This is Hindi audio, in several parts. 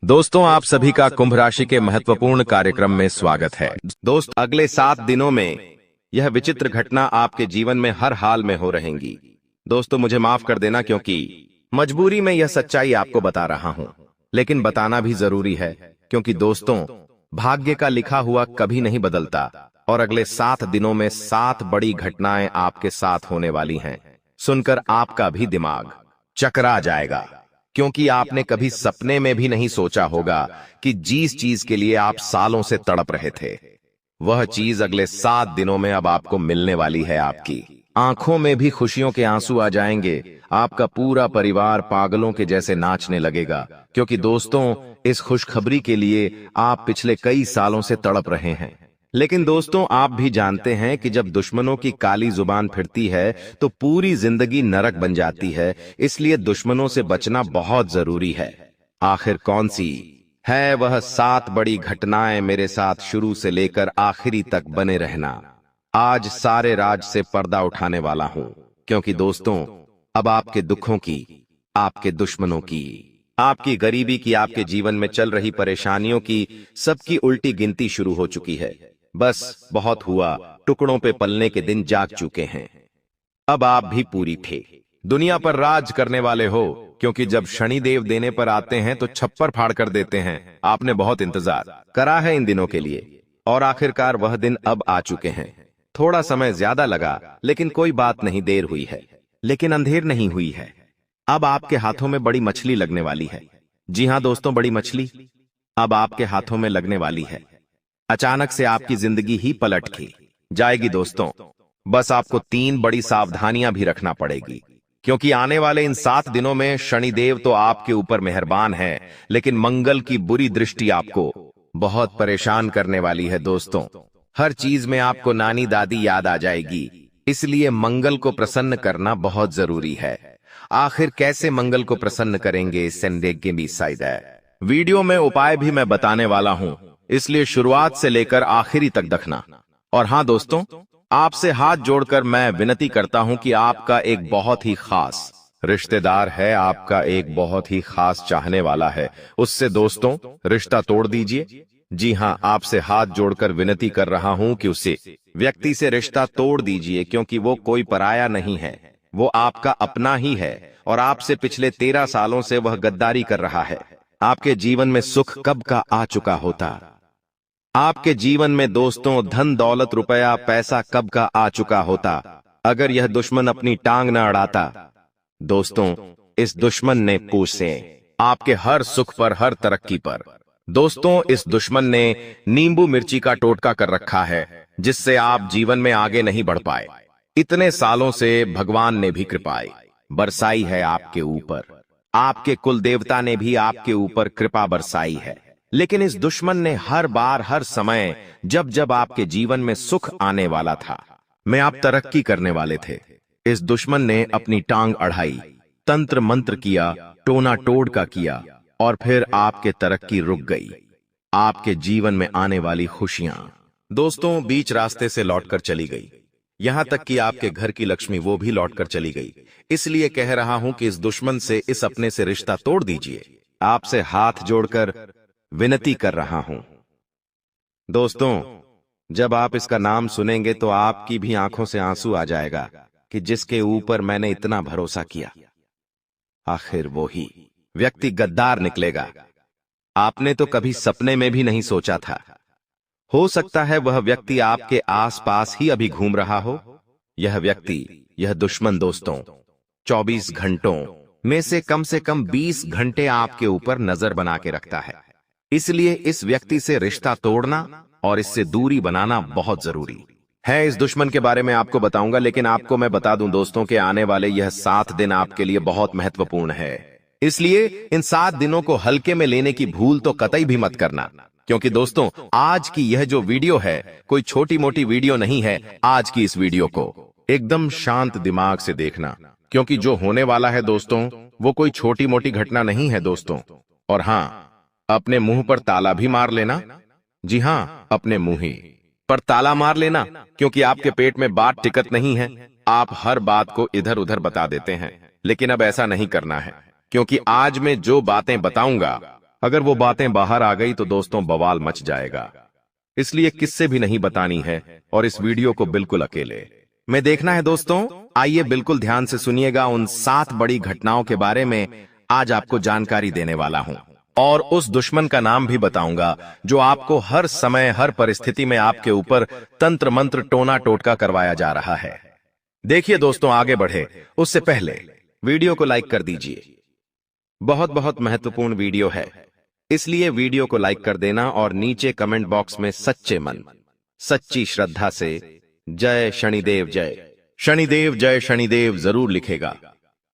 दोस्तों, आप सभी का कुंभ राशि के महत्वपूर्ण कार्यक्रम में स्वागत है। दोस्त, अगले 7 दिनों में यह विचित्र घटना आपके जीवन में हर हाल में हो रहेंगी। दोस्तों, मुझे माफ कर देना क्योंकि मजबूरी में यह सच्चाई आपको बता रहा हूं, लेकिन बताना भी जरूरी है क्योंकि दोस्तों, भाग्य का लिखा हुआ कभी नहीं बदलता और अगले 7 दिनों में 7 बड़ी घटनाएं आपके साथ होने वाली हैं। सुनकर आपका भी दिमाग चकरा जाएगा क्योंकि आपने कभी सपने में भी नहीं सोचा होगा कि जिस चीज के लिए आप सालों से तड़प रहे थे, वह चीज अगले 7 दिनों में अब आपको मिलने वाली है। आपकी आंखों में भी खुशियों के आंसू आ जाएंगे। आपका पूरा परिवार पागलों के जैसे नाचने लगेगा क्योंकि दोस्तों, इस खुशखबरी के लिए आप पिछले कई सालों से तड़प रहे हैं। लेकिन दोस्तों, आप भी जानते हैं कि जब दुश्मनों की काली जुबान फिरती है तो पूरी जिंदगी नरक बन जाती है, इसलिए दुश्मनों से बचना बहुत जरूरी है। आखिर कौन सी है वह 7 बड़ी घटनाएं? मेरे साथ शुरू से लेकर आखिरी तक बने रहना। आज सारे राज से पर्दा उठाने वाला हूं क्योंकि दोस्तों, अब आपके दुखों की, आपके दुश्मनों की, आपकी गरीबी की, आपके जीवन में चल रही परेशानियों की, सबकी उल्टी गिनती शुरू हो चुकी है। बस बहुत हुआ, टुकड़ों पे पलने के दिन जाग चुके हैं। अब आप भी पूरी थे दुनिया पर राज करने वाले हो क्योंकि जब शनिदेव देने पर आते हैं तो छप्पर फाड़ कर देते हैं। आपने बहुत इंतजार करा है इन दिनों के लिए और आखिरकार वह दिन अब आ चुके हैं। थोड़ा समय ज्यादा लगा लेकिन कोई बात नहीं, देर हुई है लेकिन अंधेर नहीं हुई है। अब आपके हाथों में बड़ी मछली लगने वाली है। जी हां दोस्तों, बड़ी मछली अब आपके हाथों में लगने वाली है। अचानक से आपकी जिंदगी ही पलट के जाएगी दोस्तों। बस आपको 3 बड़ी सावधानियां भी रखना पड़ेगी क्योंकि आने वाले इन 7 दिनों में शनिदेव तो आपके ऊपर मेहरबान है, लेकिन मंगल की बुरी दृष्टि आपको बहुत परेशान करने वाली है। दोस्तों, हर चीज में आपको नानी दादी याद आ जाएगी, इसलिए मंगल को प्रसन्न करना बहुत जरूरी है। आखिर कैसे मंगल को प्रसन्न करेंगे, संदेह के भी साइड है। वीडियो में उपाय भी मैं बताने वाला हूं, इसलिए शुरुआत से लेकर आखिरी तक देखना। और हां दोस्तों, आपसे हाथ जोड़कर मैं विनती करता हूं कि आपका एक बहुत ही खास रिश्तेदार है, आपका एक बहुत ही खास चाहने वाला है, उससे दोस्तों रिश्ता तोड़ दीजिए। जी हां, आपसे हाथ जोड़कर विनती कर रहा हूं कि उसे व्यक्ति से रिश्ता तोड़ दीजिए क्योंकि वो कोई पराया नहीं है, वो आपका अपना ही है और आपसे पिछले 13 सालों से वह गद्दारी कर रहा है। आपके जीवन में सुख कब का आ चुका होता, आपके जीवन में दोस्तों धन दौलत रुपया पैसा कब का आ चुका होता, अगर यह दुश्मन अपनी टांग न अड़ाता। दोस्तों, इस दुश्मन ने पूछ से आपके हर सुख पर, हर तरक्की पर, दोस्तों इस दुश्मन ने नींबू मिर्ची का टोटका कर रखा है जिससे आप जीवन में आगे नहीं बढ़ पाए। इतने सालों से भगवान ने भी कृपाएं बरसाई है आपके ऊपर, आपके कुल देवता ने भी आपके ऊपर कृपा बरसाई है, लेकिन इस दुश्मन ने हर बार, हर समय, जब जब आपके जीवन में सुख आने वाला था, में आप तरक्की करने वाले थे, इस दुश्मन ने अपनी टांग अड़ाई, तंत्र मंत्र किया, टोना टोटका किया और फिर आपके तरक्की रुक गई। आपके जीवन में आने वाली खुशियां दोस्तों बीच रास्ते से लौटकर चली गई, यहां तक कि आपके घर की लक्ष्मी वो भी लौटकर चली गई। इसलिए कह रहा हूं कि इस दुश्मन से, इस अपने से रिश्ता तोड़ दीजिए। आपसे हाथ जोड़कर विनती कर रहा हूं। दोस्तों, जब आप इसका नाम सुनेंगे तो आपकी भी आंखों से आंसू आ जाएगा कि जिसके ऊपर मैंने इतना भरोसा किया, आखिर वो ही व्यक्ति गद्दार निकलेगा। आपने तो कभी सपने में भी नहीं सोचा था। हो सकता है वह व्यक्ति आपके आसपास ही अभी घूम रहा हो। यह व्यक्ति, यह दुश्मन दोस्तों 24 घंटों में से कम 20 घंटे आपके ऊपर नजर बना के रखता है। इसलिए इस व्यक्ति से रिश्ता तोड़ना और इससे दूरी बनाना बहुत जरूरी है। इस दुश्मन के बारे में आपको बताऊंगा, लेकिन आपको मैं बता दूं दोस्तों के आने वाले यह 7 दिन आपके लिए बहुत महत्वपूर्ण है। इसलिए इन 7 दिनों को हल्के में लेने की भूल तो कतई भी मत करना क्योंकि दोस्तों, आज की यह जो वीडियो है कोई छोटी मोटी वीडियो नहीं है। आज की इस वीडियो को एकदम शांत दिमाग से देखना क्योंकि जो होने वाला है दोस्तों वो कोई छोटी मोटी घटना नहीं है दोस्तों। और हां, अपने मुंह पर ताला भी मार लेना। जी हां, अपने मुंह ही पर ताला मार लेना क्योंकि आपके पेट में बात टिकट नहीं है। आप हर बात को इधर उधर बता देते हैं, लेकिन अब ऐसा नहीं करना है क्योंकि आज मैं जो बातें बताऊंगा अगर वो बातें बाहर आ गई तो दोस्तों बवाल मच जाएगा। इसलिए किससे भी नहीं बतानी है और इस वीडियो को बिल्कुल अकेले में देखना है दोस्तों। आइए बिल्कुल ध्यान से सुनिएगा, उन 7 बड़ी घटनाओं के बारे में आज आपको जानकारी देने वाला हूं और उस दुश्मन का नाम भी बताऊंगा जो आपको हर समय हर परिस्थिति में आपके ऊपर तंत्र मंत्र टोना टोटका करवाया जा रहा है। देखिए दोस्तों, आगे बढ़े उससे पहले वीडियो को लाइक कर दीजिए। बहुत बहुत महत्वपूर्ण वीडियो है, इसलिए वीडियो को लाइक कर देना और नीचे कमेंट बॉक्स में सच्चे मन सच्ची श्रद्धा से जय शनिदेव जय शनिदेव जरूर लिखेगा।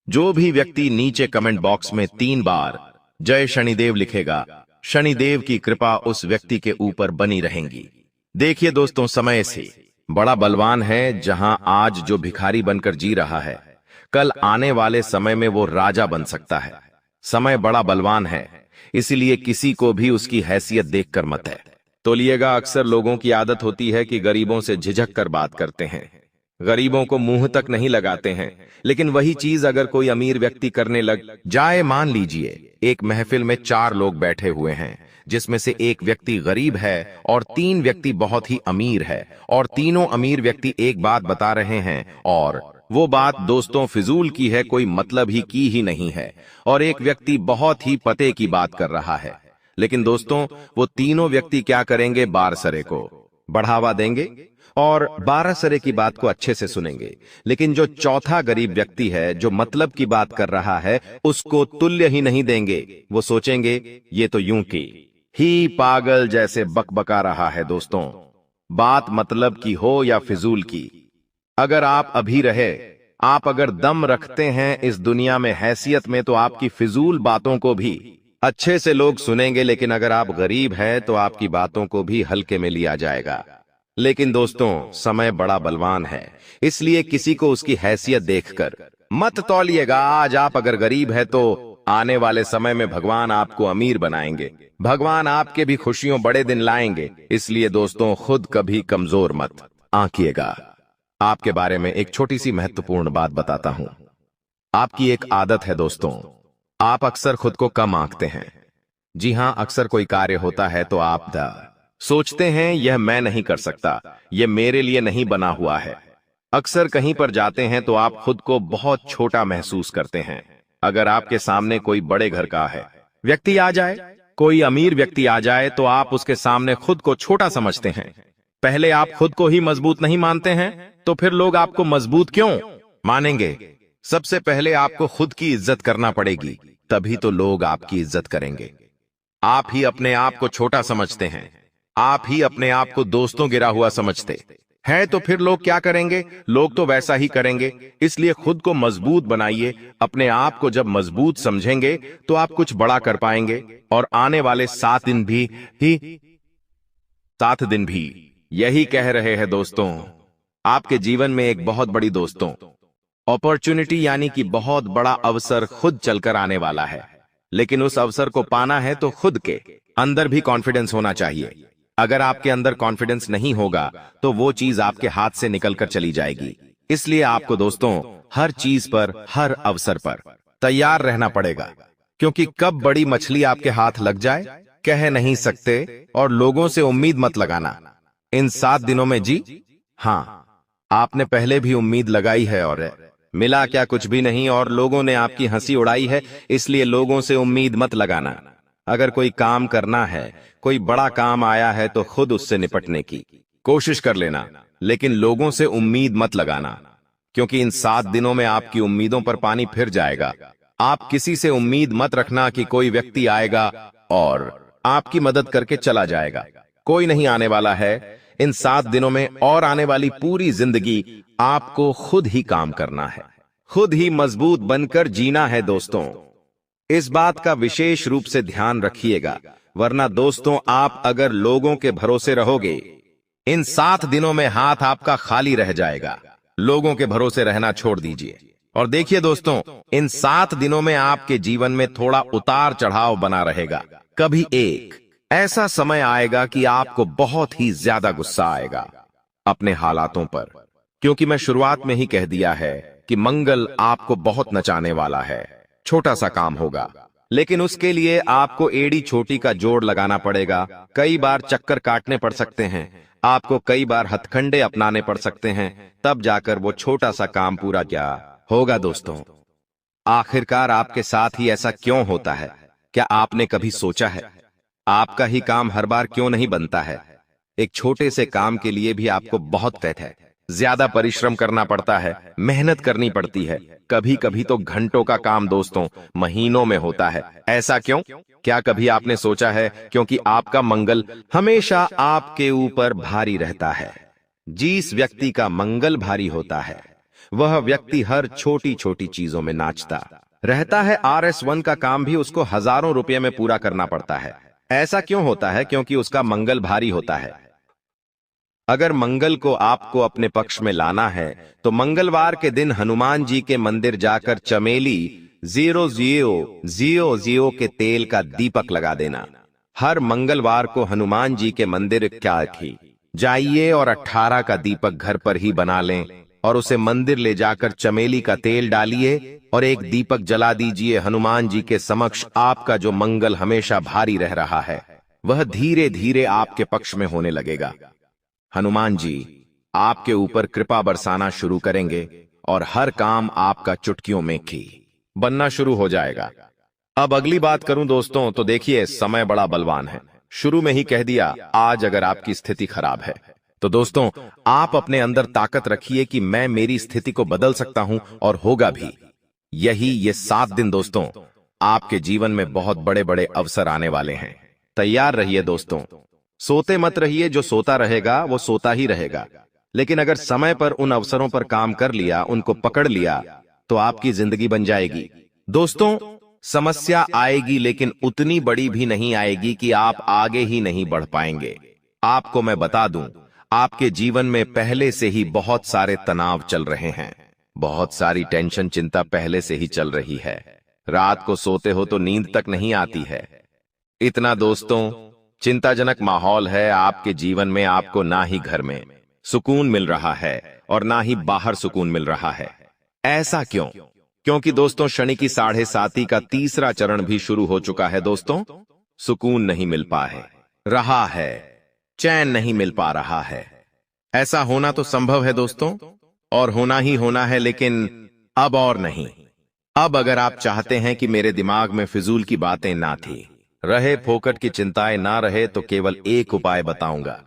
जो भी व्यक्ति नीचे कमेंट बॉक्स में 3 बार जय शनिदेव लिखेगा, शनिदेव की कृपा उस व्यक्ति के ऊपर बनी रहेगी। देखिए दोस्तों, समय से बड़ा बलवान है। जहां आज जो भिखारी बनकर जी रहा है, कल आने वाले समय में वो राजा बन सकता है। समय बड़ा बलवान है, इसलिए किसी को भी उसकी हैसियत देखकर मत है तोलिएगा। अक्सर लोगों की आदत होती है कि गरीबों से झिझक कर बात करते हैं, गरीबों को मुंह तक नहीं लगाते हैं। लेकिन वही चीज अगर कोई अमीर व्यक्ति करने लग जाए, मान लीजिए एक महफिल में 4 लोग बैठे हुए हैं, जिसमें से एक व्यक्ति गरीब है और 3 व्यक्ति बहुत ही अमीर है, और तीनों अमीर व्यक्ति एक बात बता रहे हैं और वो बात दोस्तों फिजूल की है, कोई मतलब ही की ही नहीं है, और एक व्यक्ति बहुत ही पते की बात कर रहा है। लेकिन दोस्तों वो तीनों व्यक्ति क्या करेंगे, बारसरे को बढ़ावा देंगे और 12 सरे की बात को अच्छे से सुनेंगे। लेकिन जो चौथा गरीब व्यक्ति है, जो मतलब की बात कर रहा है, उसको तुल्य ही नहीं देंगे। वो सोचेंगे ये तो यूं की ही पागल जैसे बकबका रहा है। दोस्तों बात मतलब की हो या फिजूल की, अगर आप अभी रहे, आप अगर दम रखते हैं इस दुनिया में हैसियत में, तो आपकी फिजूल बातों को भी अच्छे से लोग सुनेंगे। लेकिन अगर आप गरीब हैं तो आपकी बातों को भी हल्के में लिया जाएगा। लेकिन दोस्तों समय बड़ा बलवान है, इसलिए किसी को उसकी हैसियत देखकर मत तौलिएगा। आज आप अगर गरीब है तो आने वाले समय में भगवान आपको अमीर बनाएंगे, भगवान आपके भी खुशियों बड़े दिन लाएंगे। इसलिए दोस्तों खुद कभी कमजोर मत आंकिएगा। आपके बारे में एक छोटी सी महत्वपूर्ण बात बताता हूं। आपकी एक आदत है दोस्तों, आप अक्सर खुद को कम आंकते हैं। जी हां, अक्सर कोई कार्य होता है तो आप सोचते हैं यह मैं नहीं कर सकता, यह मेरे लिए नहीं बना हुआ है। अक्सर कहीं पर जाते हैं तो आप खुद को बहुत छोटा महसूस करते हैं। अगर आपके सामने कोई बड़े घर का है व्यक्ति आ जाए, कोई अमीर व्यक्ति आ जाए, तो आप उसके सामने खुद को छोटा समझते हैं। पहले आप खुद को ही मजबूत नहीं मानते हैं, तो फिर लोग आपको मजबूत क्यों मानेंगे? सबसे पहले आपको खुद की इज्जत करना पड़ेगी, तभी तो लोग आपकी इज्जत करेंगे। आप ही अपने आप को छोटा समझते हैं, आप ही अपने आप को दोस्तों गिरा हुआ समझते हैं, तो फिर लोग क्या करेंगे? लोग तो वैसा ही करेंगे। इसलिए खुद को मजबूत बनाइए। अपने आप को जब मजबूत समझेंगे तो आप कुछ बड़ा कर पाएंगे। और आने वाले 7 दिन भी यही कह रहे हैं दोस्तों। आपके जीवन में एक बहुत बड़ी दोस्तों अपॉर्चुनिटी यानी कि बहुत बड़ा अवसर खुद चलकर आने वाला है। लेकिन उस अवसर को पाना है तो खुद के अंदर भी कॉन्फिडेंस होना चाहिए। अगर आपके अंदर कॉन्फिडेंस नहीं होगा तो वो चीज आपके हाथ से निकलकर चली जाएगी। इसलिए आपको दोस्तों हर चीज पर, हर अवसर पर तैयार रहना पड़ेगा, क्योंकि कब बड़ी मछली आपके हाथ लग जाए कह नहीं सकते। और लोगों से उम्मीद मत लगाना इन 7 दिनों में। जी हाँ, आपने पहले भी उम्मीद लगाई है और मिला क्या? कुछ भी नहीं, और लोगों ने आपकी हंसी उड़ाई है। इसलिए लोगों से उम्मीद मत लगाना। अगर कोई काम करना है, कोई बड़ा काम आया है, तो खुद उससे निपटने की कोशिश कर लेना, लेकिन लोगों से उम्मीद मत लगाना, क्योंकि इन 7 दिनों में आपकी उम्मीदों पर पानी फिर जाएगा। आप किसी से उम्मीद मत रखना कि कोई व्यक्ति आएगा और आपकी मदद करके चला जाएगा। कोई नहीं आने वाला है इन 7 दिनों में, और आने वाली पूरी जिंदगी आपको खुद ही काम करना है, खुद ही मजबूत बनकर जीना है। दोस्तों इस बात का विशेष रूप से ध्यान रखिएगा, वरना दोस्तों आप अगर लोगों के भरोसे रहोगे, इन 7 दिनों में हाथ आपका खाली रह जाएगा। लोगों के भरोसे रहना छोड़ दीजिए। और देखिए दोस्तों, इन 7 दिनों में आपके जीवन में थोड़ा उतार चढ़ाव बना रहेगा। कभी एक ऐसा समय आएगा कि आपको बहुत ही ज्यादा गुस्सा आएगा अपने हालातों पर, क्योंकि मैं शुरुआत में ही कह दिया है कि मंगल आपको बहुत नचाने वाला है। छोटा सा काम होगा, लेकिन उसके लिए आपको एड़ी छोटी का जोड़ लगाना पड़ेगा, कई बार चक्कर काटने पड़ सकते हैं, आपको कई बार हथकंडे अपनाने पड़ सकते हैं, तब जाकर वो छोटा सा काम पूरा क्या होगा दोस्तों। आखिरकार आपके साथ ही ऐसा क्यों होता है? क्या आपने कभी सोचा है आपका ही काम हर बार क्यों नहीं बनता है? एक छोटे से काम के लिए भी आपको बहुत ज्यादा परिश्रम करना पड़ता है, मेहनत करनी पड़ती है, कभी कभी तो घंटों का काम दोस्तों महीनों में होता है। ऐसा क्यों? क्या कभी आपने सोचा है क्योंकि आपका मंगल हमेशा आपके ऊपर भारी रहता है। जिस व्यक्ति का मंगल भारी होता है वह व्यक्ति हर छोटी छोटी चीजों में नाचता रहता है। RS1 का काम भी उसको हजारों रुपए में पूरा करना पड़ता है। ऐसा क्यों होता है? क्योंकि उसका मंगल भारी होता है। अगर मंगल को आपको अपने पक्ष में लाना है तो मंगलवार के दिन हनुमान जी के मंदिर जाकर चमेली 0000 के तेल का दीपक लगा देना। हर मंगलवार को हनुमान जी के मंदिर क्या थी जाइए और 18 का दीपक घर पर ही बना लें और उसे मंदिर ले जाकर चमेली का तेल डालिए और एक दीपक जला दीजिए। हनुमान जी के समक्ष आपका जो मंगल हमेशा भारी रह रहा है वह धीरे धीरे आपके पक्ष में होने लगेगा। हनुमान जी आपके ऊपर कृपा बरसाना शुरू करेंगे और हर काम आपका चुटकियों में की बनना शुरू हो जाएगा। अब अगली बात करूं दोस्तों तो देखिए समय बड़ा बलवान है। शुरू में ही कह दिया आज अगर आपकी स्थिति खराब है तो दोस्तों आप अपने अंदर ताकत रखिए कि मैं मेरी स्थिति को बदल सकता हूं और होगा भी। ये 7 दिन दोस्तों आपके जीवन में बहुत बड़े बड़े अवसर आने वाले हैं। तैयार रहिए दोस्तों। सोते मत रहिए, जो सोता रहेगा वो सोता ही रहेगा। लेकिन अगर समय पर उन अवसरों पर काम कर लिया, उनको पकड़ लिया तो आपकी जिंदगी बन जाएगी। दोस्तों समस्या आएगी लेकिन उतनी बड़ी भी नहीं आएगी कि आप आगे ही नहीं बढ़ पाएंगे। आपको मैं बता दूं आपके जीवन में पहले से ही बहुत सारे तनाव चल रहे हैं, बहुत सारी टेंशन चिंता पहले से ही चल रही है। रात को सोते हो तो नींद तक नहीं आती है। इतना दोस्तों चिंताजनक माहौल है आपके जीवन में। आपको ना ही घर में सुकून मिल रहा है और ना ही बाहर सुकून मिल रहा है। ऐसा क्यों? क्योंकि दोस्तों शनि की 7.5 का तीसरा चरण भी शुरू हो चुका है। दोस्तों सुकून नहीं मिल पा रहा है, चैन नहीं मिल पा रहा है। ऐसा होना तो संभव है दोस्तों और होना ही होना है, लेकिन अब और नहीं। अब अगर आप चाहते हैं कि मेरे दिमाग में फिजूल की बातें ना थी रहे, फोकट की चिंताएं ना रहे, तो केवल एक उपाय बताऊंगा।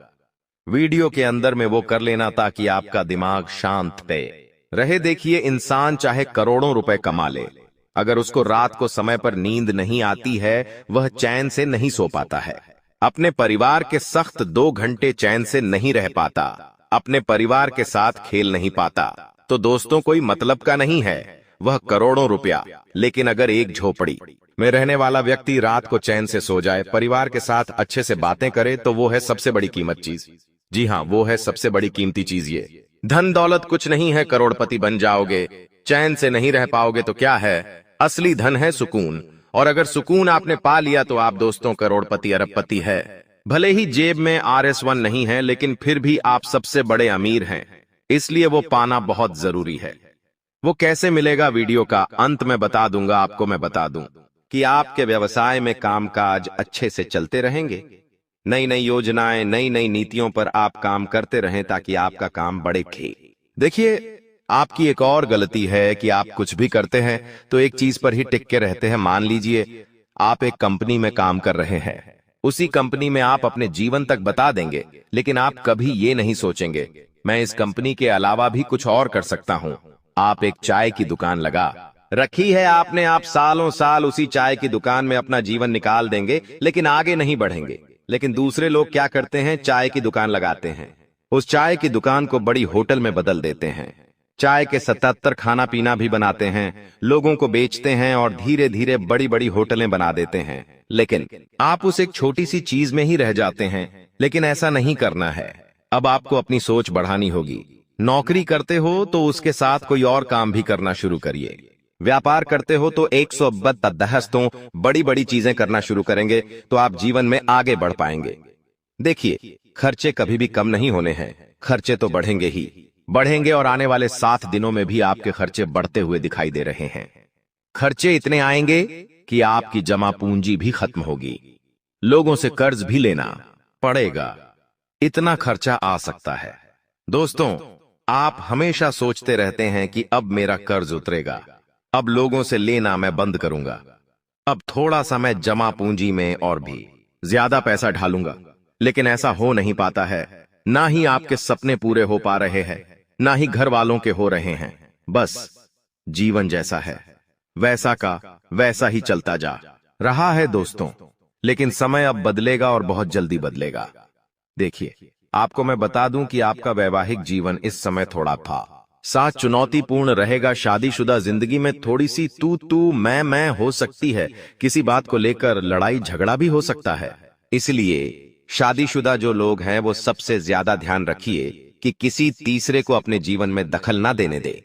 वीडियो के अंदर में वो कर लेना ताकि आपका दिमाग शांत पे रहे। देखिए इंसान चाहे करोड़ों रुपए कमा ले, अगर उसको रात को समय पर नींद नहीं आती है वह चैन से नहीं सो पाता है। अपने परिवार के सख्त 2 घंटे चैन से नहीं रह पाता, अपने परिवार के साथ खेल नहीं पाता। तो दोस्तों कोई मतलब का नहीं है वह करोड़ों रुपया, लेकिन अगर एक झोपड़ी में रहने वाला व्यक्ति रात को चैन से सो जाए, परिवार के साथ अच्छे से बातें करे, तो वो है सबसे बड़ी कीमत चीज। जी हाँ, वो है सबसे बड़ी कीमती चीज। ये धन दौलत कुछ नहीं है, करोड़पति बन जाओगे, चैन से नहीं रह पाओगे तो क्या है? असली धन है सुकून, और अगर सुकून आपने पा लिया तो आप दोस्तों करोड़पति अरबपति है। भले ही जेब में RS1 नहीं है, लेकिन फिर भी आप सबसे बड़े अमीर हैं, इसलिए वो पाना बहुत जरूरी है। वो कैसे मिलेगा वीडियो का अंत में बता दूंगा। आपको मैं बता दूं कि आपके व्यवसाय में कामकाज अच्छे से चलते रहेंगे, नई नई योजनाएं, नई नई नीतियों पर आप काम करते रहें ताकि आपका काम बढ़े। देखिए आपकी एक और गलती है कि आप कुछ भी करते हैं तो एक चीज पर ही टिक के रहते हैं। मान लीजिए आप एक कंपनी में काम कर रहे हैं, उसी कंपनी में आप अपने जीवन तक बता देंगे, लेकिन आप कभी ये नहीं सोचेंगे मैं इस कंपनी के अलावा भी कुछ और कर सकता हूं। आप एक चाय की दुकान लगा रखी है आपने, आप सालों साल उसी चाय की दुकान में अपना जीवन निकाल देंगे लेकिन आगे नहीं बढ़ेंगे। लेकिन दूसरे लोग क्या करते हैं? चाय की दुकान लगाते हैं, उस चाय की दुकान को बड़ी होटल में बदल देते हैं, चाय के 77 खाना पीना भी बनाते हैं, लोगों को बेचते हैं और धीरे धीरे बड़ी बड़ी होटलें बना देते हैं। लेकिन आप उस एक छोटी सी चीज में ही रह जाते हैं। लेकिन ऐसा नहीं करना है। अब आपको अपनी सोच बढ़ानी होगी। नौकरी करते हो तो उसके साथ कोई और काम भी करना शुरू करिए। व्यापार करते हो तो 110 तो बड़ी बड़ी चीजें करना शुरू करेंगे तो आप जीवन में आगे बढ़ पाएंगे। देखिए खर्चे कभी भी कम नहीं होने हैं, खर्चे तो बढ़ेंगे ही बढ़ेंगे, और आने वाले 7 दिनों में भी आपके खर्चे बढ़ते हुए दिखाई दे रहे हैं। खर्चे इतने आएंगे कि आपकी जमा पूंजी भी खत्म होगी, लोगों से कर्ज भी लेना पड़ेगा, इतना खर्चा आ सकता है। दोस्तों, आप हमेशा सोचते रहते हैं कि अब मेरा कर्ज उतरेगा, अब लोगों से लेना मैं बंद करूंगा, अब थोड़ा सा मैं जमा पूंजी में और भी ज्यादा पैसा ढालूंगा। लेकिन ऐसा हो नहीं पाता है। ना ही आपके सपने पूरे हो पा रहे हैं, ना ही घर वालों के हो रहे हैं। बस जीवन जैसा है वैसा का वैसा ही चलता जा रहा है दोस्तों। लेकिन समय अब बदलेगा और बहुत जल्दी बदलेगा। देखिए, आपको मैं बता दूं कि आपका वैवाहिक जीवन इस समय थोड़ा साथ चुनौतीपूर्ण रहेगा। शादीशुदा जिंदगी में थोड़ी सी तू मैं हो सकती है। किसी बात को लेकर लड़ाई झगड़ा भी हो सकता है। इसलिए शादीशुदा जो लोग हैं वो सबसे ज्यादा ध्यान रखिए कि किसी तीसरे को अपने जीवन में दखल ना देने दे।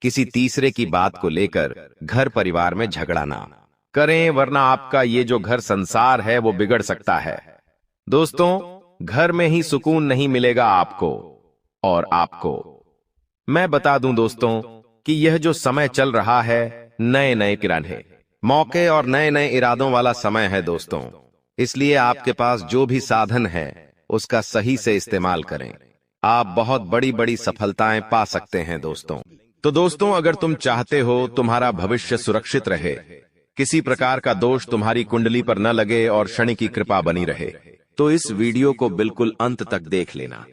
किसी तीसरे की बात को लेकर घर परिवार में झगड़ा ना करें, वरना आपका ये जो घर संसार है वो बिगड़ सकता है। दोस्तों, घर में ही सुकून नहीं मिलेगा आपको। और आपको मैं बता दूं दोस्तों कि यह जो समय चल रहा है नए नए किराने मौके और नए नए इरादों वाला समय है दोस्तों। इसलिए आपके पास जो भी साधन है उसका सही से इस्तेमाल करें। आप बहुत बड़ी बड़ी सफलताएं पा सकते हैं दोस्तों। तो दोस्तों, अगर तुम चाहते हो तुम्हारा भविष्य सुरक्षित रहे, किसी प्रकार का दोष तुम्हारी कुंडली पर न लगे और शनि की कृपा बनी रहे, तो इस वीडियो को बिल्कुल अंत तक देख लेना।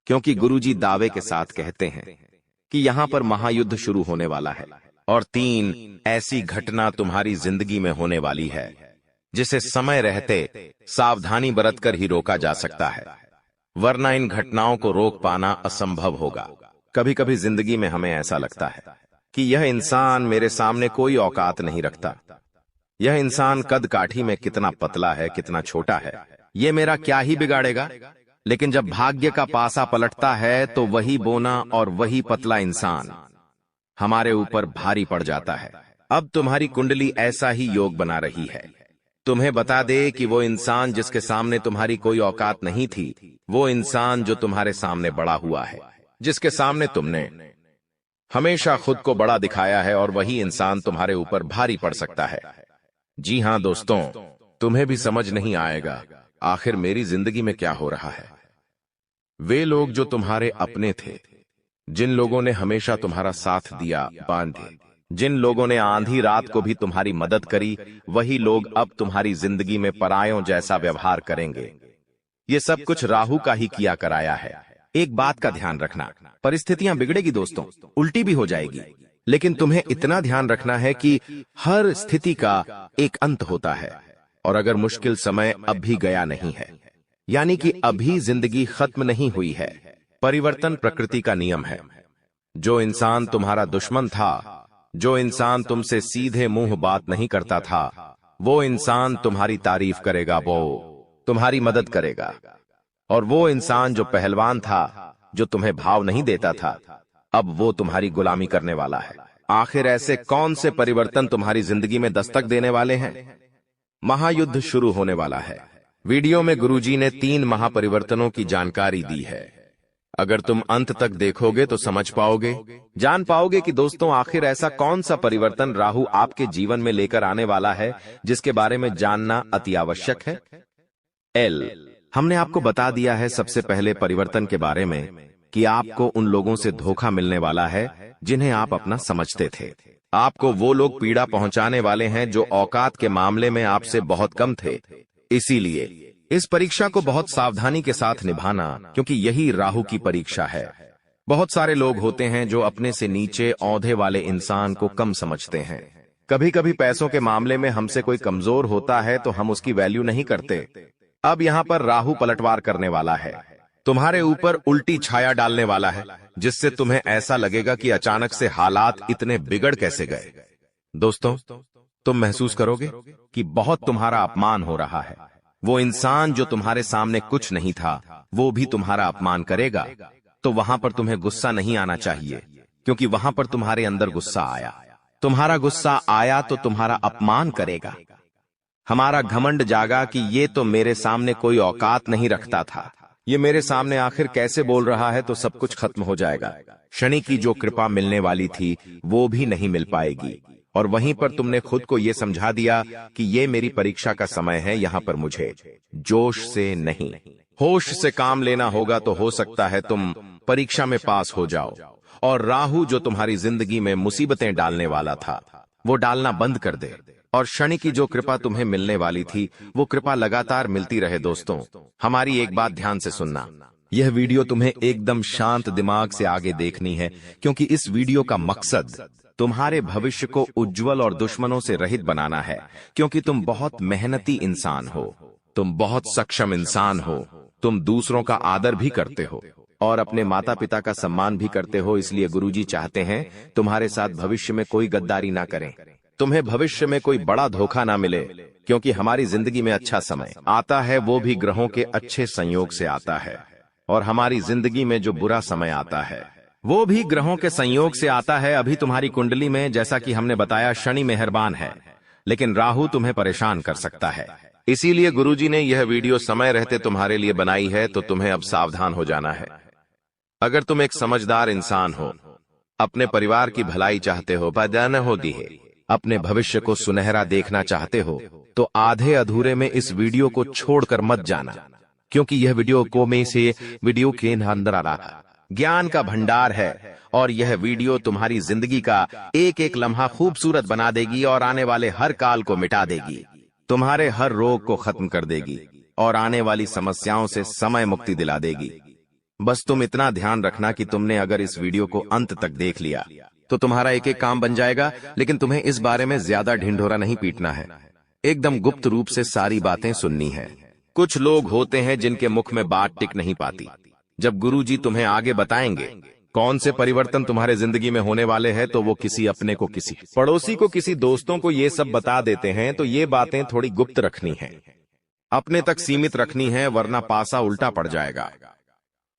क्योंकि गुरुजी दावे के साथ कहते हैं कि यहां पर महायुद्ध शुरू होने वाला है और 3 ऐसी घटना तुम्हारी जिंदगी में होने वाली है जिसे समय रहते सावधानी बरतकर ही रोका जा सकता है, वरना इन घटनाओं को रोक पाना असंभव होगा। कभी कभी जिंदगी में हमें ऐसा लगता है कि यह इंसान मेरे सामने कोई औकात नहीं रखता, यह इंसान कद काठी में कितना पतला है, कितना छोटा है, ये मेरा क्या ही बिगाड़ेगा। लेकिन जब भाग्य का पासा पलटता है तो वही बोना और वही पतला इंसान हमारे ऊपर भारी पड़ जाता है। अब तुम्हारी कुंडली ऐसा ही योग बना रही है। तुम्हें बता दे कि वो इंसान जिसके सामने तुम्हारी कोई औकात नहीं थी, वो इंसान जो तुम्हारे सामने बड़ा हुआ है, जिसके सामने तुमने हमेशा खुद को बड़ा दिखाया है, और वही इंसान तुम्हारे ऊपर भारी पड़ सकता है। जी हां दोस्तों, तुम्हें भी समझ नहीं आएगा आखिर मेरी जिंदगी में क्या हो रहा है। वे लोग जो तुम्हारे अपने थे, जिन लोगों ने हमेशा तुम्हारा साथ दिया, बांधे, जिन लोगों ने आंधी रात को भी तुम्हारी मदद करी, वही लोग अब तुम्हारी जिंदगी में परायों जैसा व्यवहार करेंगे। ये सब कुछ राहु का ही किया कराया है। एक बात का ध्यान रखना, परिस्थितियां बिगड़ेगी दोस्तों, उल्टी भी हो जाएगी, लेकिन तुम्हें इतना ध्यान रखना है कि हर स्थिति का एक अंत होता है। और अगर मुश्किल समय अब भी गया नहीं है, यानी कि अभी जिंदगी खत्म नहीं हुई है, परिवर्तन प्रकृति का नियम है। जो इंसान तुम्हारा दुश्मन था, जो इंसान तुमसे सीधे मुंह बात नहीं करता था, वो इंसान तुम्हारी तारीफ करेगा, वो तुम्हारी मदद करेगा। और वो इंसान जो पहलवान था, जो तुम्हें भाव नहीं देता था, अब वो तुम्हारी गुलामी करने वाला है। आखिर ऐसे कौन से परिवर्तन तुम्हारी जिंदगी में दस्तक देने वाले हैं? महायुद्ध शुरू होने वाला है। वीडियो में गुरुजी ने 3 महापरिवर्तनों की जानकारी दी है। अगर तुम अंत तक देखोगे तो समझ पाओगे, जान पाओगे कि दोस्तों आखिर ऐसा कौन सा परिवर्तन राहु आपके जीवन में लेकर आने वाला है, जिसके बारे में जानना अति आवश्यक है। हमने आपको बता दिया है सबसे पहले परिवर्तन के बारे में कि आपको उन लोगों से धोखा मिलने वाला है जिन्हें आप अपना समझते थे। आपको वो लोग पीड़ा पहुंचाने वाले हैं जो औकात के मामले में आपसे बहुत कम थे। इसीलिए इस परीक्षा को बहुत सावधानी के साथ निभाना, क्योंकि यही राहु की परीक्षा है। बहुत सारे लोग होते हैं जो अपने से नीचे औंधे वाले इंसान को कम समझते हैं। कभी कभी पैसों के मामले में हमसे कोई कमजोर होता है तो हम उसकी वैल्यू नहीं करते। अब यहाँ पर राहु पलटवार करने वाला है, तुम्हारे ऊपर उल्टी छाया डालने वाला है, जिससे तुम्हें ऐसा लगेगा कि अचानक से हालात इतने बिगड़ कैसे गए। दोस्तों, तुम महसूस करोगे कि बहुत तुम्हारा अपमान हो रहा है। वो इंसान जो तुम्हारे सामने कुछ नहीं था, वो भी तुम्हारा अपमान करेगा। तो वहां पर तुम्हें गुस्सा नहीं आना चाहिए, क्योंकि वहां पर तुम्हारे अंदर गुस्सा आया। तुम्हारा गुस्सा आया तो तुम्हारा अपमान करेगा। हमारा घमंड जागा कि ये तो मेरे सामने कोई औकात नहीं रखता था, ये मेरे सामने आखिर कैसे बोल रहा है, तो सब कुछ खत्म हो जाएगा। शनि की जो कृपा मिलने वाली थी वो भी नहीं मिल पाएगी, और वहीं पर तुमने खुद को यह समझा दिया कि ये मेरी परीक्षा का समय है, यहां पर मुझे जोश से नहीं होश से काम लेना होगा, तो हो सकता है तुम परीक्षा में पास हो जाओ और राहु जो तुम्हारी जिंदगी में मुसीबतें डालने वाला था वो डालना बंद कर दे, और शनि की जो कृपा तुम्हें मिलने वाली थी वो कृपा लगातार मिलती रहे। दोस्तों, हमारी एक बात ध्यान से सुनना, यह वीडियो तुम्हें एकदम शांत दिमाग से आगे देखनी है, क्योंकि इस वीडियो का मकसद तुम्हारे भविष्य को उज्जवल और दुश्मनों से रहित बनाना है। क्योंकि तुम बहुत मेहनती इंसान हो, तुम बहुत सक्षम इंसान हो, तुम दूसरों का आदर भी करते हो और अपने माता पिता का सम्मान भी करते हो। इसलिए गुरुजी चाहते हैं तुम्हारे साथ भविष्य में कोई गद्दारी ना करें, तुम्हें भविष्य में कोई बड़ा धोखा ना मिले। क्योंकि हमारी जिंदगी में अच्छा समय आता है वो भी ग्रहों के अच्छे संयोग से आता है, और हमारी जिंदगी में जो बुरा समय आता है वो भी ग्रहों के संयोग से आता है। अभी तुम्हारी कुंडली में जैसा कि हमने बताया शनि मेहरबान है, लेकिन राहु तुम्हें परेशान कर सकता है। इसीलिए गुरुजी ने यह वीडियो समय रहते तुम्हारे लिए बनाई है, तो तुम्हें अब सावधान हो जाना है। अगर तुम एक समझदार इंसान हो, अपने परिवार की भलाई चाहते हो, बदन होती है, अपने भविष्य को सुनहरा देखना चाहते हो, तो आधे अधूरे में इस वीडियो को छोड़कर मत जाना। क्योंकि यह वीडियो के अंदर आ रहा ज्ञान का भंडार है, और यह वीडियो तुम्हारी जिंदगी का एक एक लम्हा खूबसूरत बना देगी और आने वाले हर काल को मिटा देगी, तुम्हारे हर रोग को खत्म कर देगी और आने वाली समस्याओं से समय मुक्ति दिला देगी। बस तुम इतना ध्यान रखना कि तुमने अगर इस वीडियो को अंत तक देख लिया तो तुम्हारा एक एक काम बन जाएगा। लेकिन तुम्हें इस बारे में ज्यादा ढिंढोरा नहीं पीटना है, एकदम गुप्त रूप से सारी बातें सुननी है। कुछ लोग होते हैं जिनके मुख में बात टिक नहीं पाती। जब गुरुजी तुम्हें आगे बताएंगे कौन से परिवर्तन तुम्हारे जिंदगी में होने वाले हैं, तो वो किसी अपने को, किसी पड़ोसी को, किसी दोस्तों को ये सब बता देते हैं। तो ये बातें थोड़ी गुप्त रखनी है, अपने तक सीमित रखनी है, वरना पासा उल्टा पड़ जाएगा।